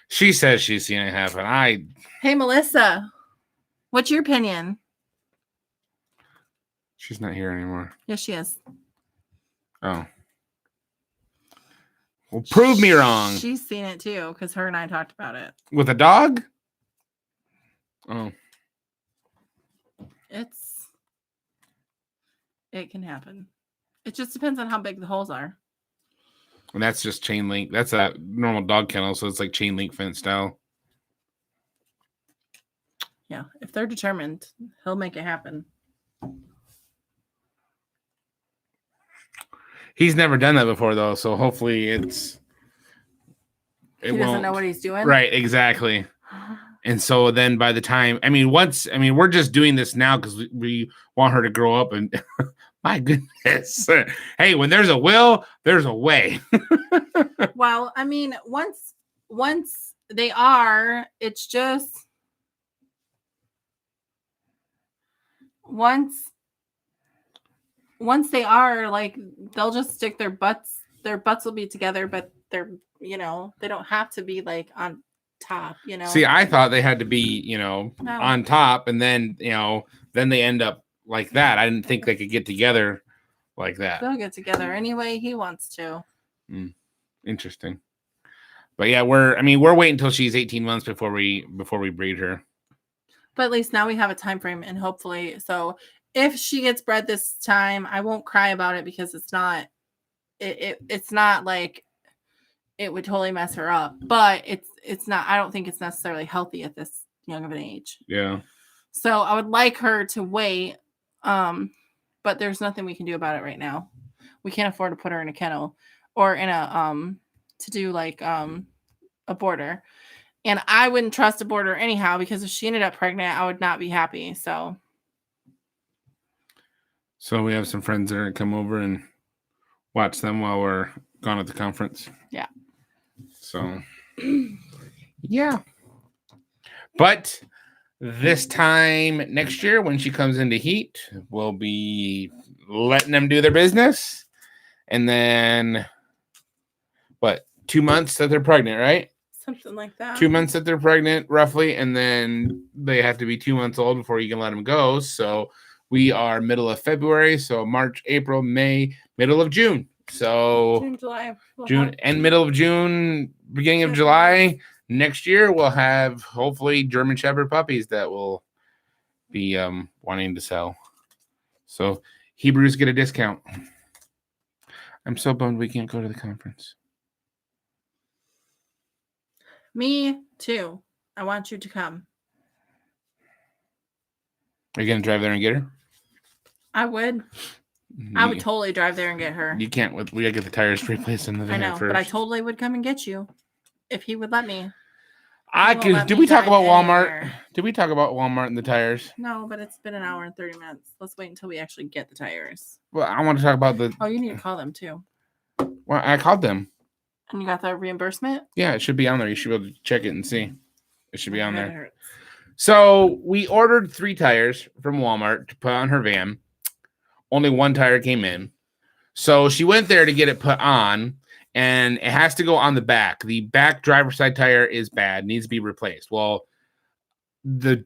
She says she's seen it happen. Hey, Melissa, what's your opinion? She's not here anymore. Yes, she is. Oh. Well, prove me wrong. She's seen it too, because her and I talked about it. With a dog? Oh. It can happen. It just depends on how big the holes are. And that's just chain link. That's a normal dog kennel, so it's like chain link fence style. Yeah, if they're determined, he'll make it happen. He's never done that before, though, so hopefully he doesn't know what he's doing. Right, exactly. And so then by the time, we're just doing this now because we want her to grow up and my goodness. Hey, when there's a will, there's a way. Well, once they are, it's just once they are, like, they'll just stick their butts will be together, but they're, they don't have to be like on top, See, I thought they had to be, no. on top, and then, then they end up like that. I didn't think they could get together like that. They'll get together any way he wants to. Interesting. But yeah, we're waiting until she's 18 months before we breed her. But at least now we have a time frame, and hopefully, so if she gets bred this time, I won't cry about it because it's not like it would totally mess her up, but it's not, I don't think it's necessarily healthy at this young of an age. Yeah. So I would like her to wait, but there's nothing we can do about it right now. We can't afford to put her in a kennel or in a to do like a boarder. And I wouldn't trust a boarder anyhow, because if she ended up pregnant, I would not be happy. So we have some friends that are going to come over and watch them while we're gone at the conference. Yeah. So, yeah. But this time next year, when she comes into heat, we'll be letting them do their business. And then, 2 months that they're pregnant, right? Something like that. 2 months that they're pregnant, roughly. And then they have to be 2 months old before you can let them go. So we are middle of February. So March, April, May, middle of June. So June, July. Middle of June, beginning of July next year, we'll have hopefully German Shepherd puppies that will be wanting to sell. So Hebrews get a discount. I'm so bummed we can't go to the conference. Me too. I want you to come. Are you going to drive there and get her? I would. I would totally drive there and get her. You can't. We got to get the tires replaced in the van. I know, first. But I totally would come and get you if he would let me. Did we talk about Walmart? Did we talk about Walmart and the tires? No, but it's been an hour and 30 minutes. Let's wait until we actually get the tires. Well, I want to talk about the... Oh, you need to call them too. Well, I called them. And you got the reimbursement? Yeah, it should be on there. You should be able to check it and see. It should be on there. So we ordered 3 tires from Walmart to put on her van. Only 1 tire came in. So she went there to get it put on. And it has to go on the back. The back driver's side tire is bad, needs to be replaced. Well, the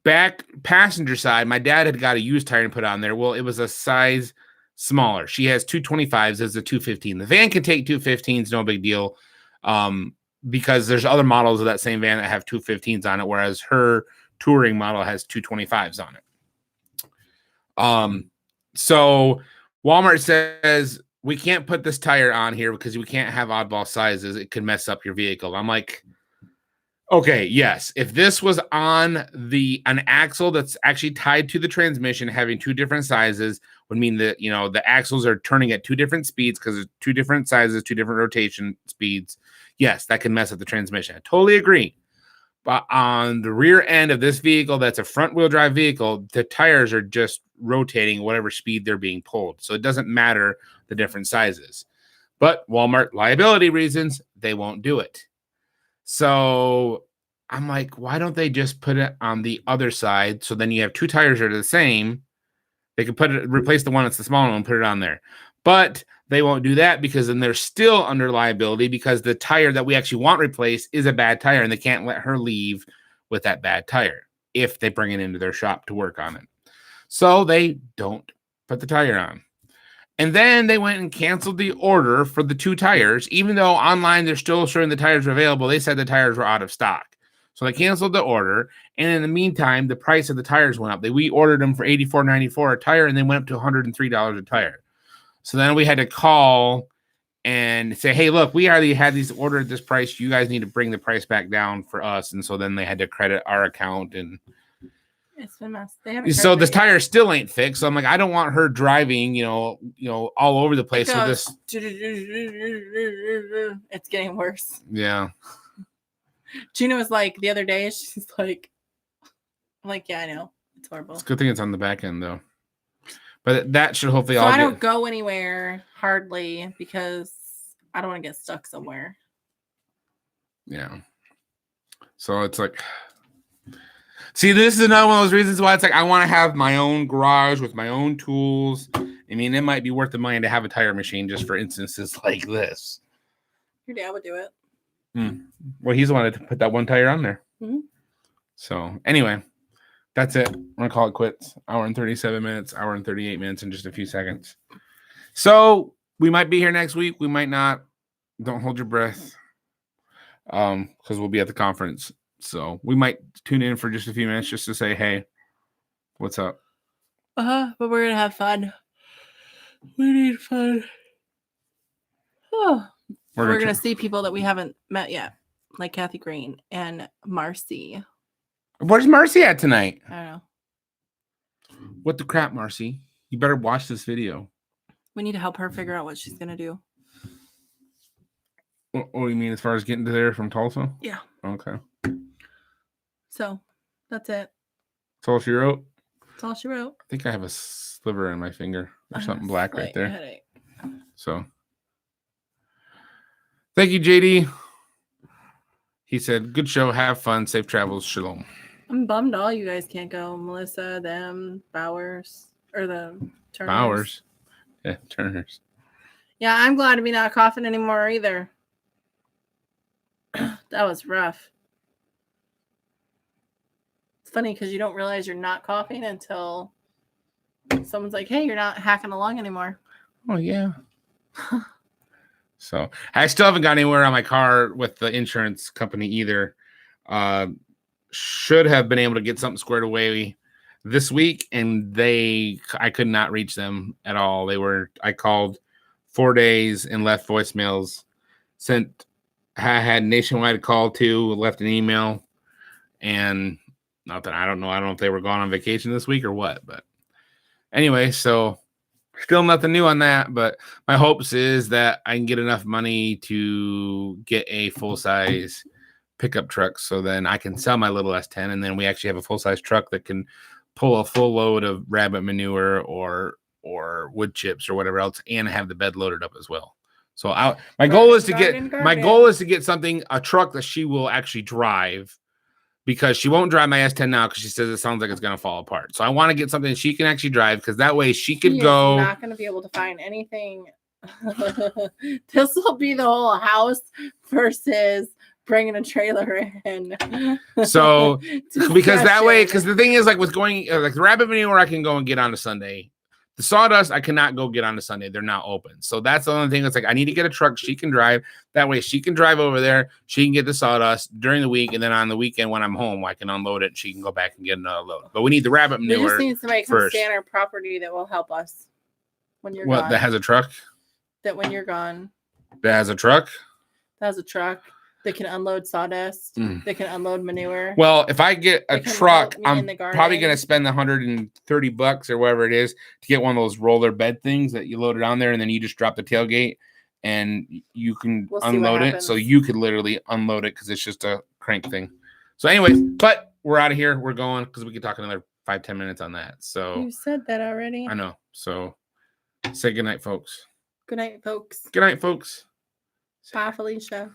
back passenger side, my dad had got a used tire and put on there. Well, it was a size smaller. She has 225s as a 215. The van can take 215s, no big deal, because there's other models of that same van that have 215s on it, whereas her touring model has 225s on it. So Walmart says, we can't put this tire on here because we can't have oddball sizes. It could mess up your vehicle. I'm like, okay, yes. If this was on an axle that's actually tied to the transmission, having 2 different sizes would mean that, the axles are turning at 2 different speeds because there's 2 different sizes, 2 different rotation speeds. Yes, that can mess up the transmission. I totally agree. But on the rear end of this vehicle, that's a front wheel drive vehicle, the tires are just rotating whatever speed they're being pulled. So it doesn't matter the different sizes. But Walmart, liability reasons, they won't do it. So I'm like, why don't they just put it on the other side? So then you have 2 tires that are the same. They could replace the one that's the smaller one and put it on there. But they won't do that because then they're still under liability because the tire that we actually want replaced is a bad tire and they can't let her leave with that bad tire if they bring it into their shop to work on it. So they don't put the tire on. And then they went and canceled the order for the 2 tires, even though online they're still showing the tires are available. They said the tires were out of stock. So they canceled the order. And in the meantime, the price of the tires went up. We ordered them for $84.94 a tire and they went up to $103 a tire. So then we had to call and say, hey, look, we already had these ordered at this price. You guys need to bring the price back down for us. And so then they had to credit our account. And it's been mess. So this tire still ain't fixed. So I'm like, I don't want her driving, all over the place. So this, it's getting worse. Yeah. Gina was like the other day, she's like, I'm like, yeah, I know. It's horrible. It's a good thing it's on the back end though. But that should hopefully I don't go anywhere hardly because I don't want to get stuck somewhere. Yeah. So it's like, see, this is another one of those reasons why it's like I want to have my own garage with my own tools. I mean, it might be worth the money to have a tire machine just for instances like this. Your dad would do it. Well, he's the one to put that 1 tire on there. Mm-hmm. So anyway, that's it. I'm going to call it quits. Hour and 37 minutes, hour and 38 minutes in just a few seconds. So we might be here next week. We might not. Don't hold your breath because we'll be at the conference. So we might tune in for just a few minutes just to say, hey, what's up? But we're going to have fun. We need fun. Oh. We're going to see people that we haven't met yet, like Kathy Green and Marcy. Where's Marcy at tonight? I don't know. What the crap, Marcy? You better watch this video. We need to help her figure out what she's going to do. What do you mean as far as getting to there from Tulsa? Yeah. Okay. So, that's it. That's all she wrote? That's all she wrote. I think I have a sliver in my finger. There's something black right there. Headache. So, thank you, JD. He said, good show. Have fun. Safe travels. Shalom. I'm bummed all you guys can't go. Melissa, them, Bowers, or the Turners. Bowers. Yeah, Turners. Yeah, I'm glad to be not coughing anymore either. That was rough. It's funny because you don't realize you're not coughing until someone's like, hey, you're not hacking along anymore. Oh, yeah. So I still haven't got anywhere on my car with the insurance company either. should have been able to get something squared away this week, and I could not reach them at all. I called 4 days and left voicemails, I had nationwide call too, left an email, and not that I don't know if they were gone on vacation this week or what, but anyway, so still nothing new on that, but my hopes is that I can get enough money to get a full-size pickup truck, so then I can sell my little S10, and then we actually have a full-size truck that can pull a full load of rabbit manure or wood chips or whatever else, and have the bed loaded up as well. So my goal is to get a truck that she will actually drive, because she won't drive my S10 now because she says it sounds like it's going to fall apart. So I want to get something she can actually drive, because that way she could go. Not going to be able to find anything. This will be the whole house versus bringing a trailer in. So because the thing is, like with going like the rabbit manure, I can go and get on a Sunday. The sawdust, I cannot go get on a Sunday. They're not open. So that's the only thing. It's like I need to get a truck she can drive. That way she can drive over there. She can get the sawdust during the week. And then on the weekend when I'm home, I can unload it. And she can go back and get another load. But we need the rabbit manure. We just need somebody to come stay on our property that will help us when you're gone. That has a truck? That when you're gone. That has a truck? That has a truck. They can unload sawdust. They can unload manure. Well, if I get a truck, I'm probably going to spend $130 or whatever it is to get one of those roller bed things that you load it on there, and then you just drop the tailgate and you can unload it. So you could literally unload it because it's just a crank thing. So anyways, but we're out of here. We're going because we could talk another 5-10 minutes on that. So you said that already. I know. So say goodnight, folks. Good night, folks. Good night, folks. Bye, Felicia.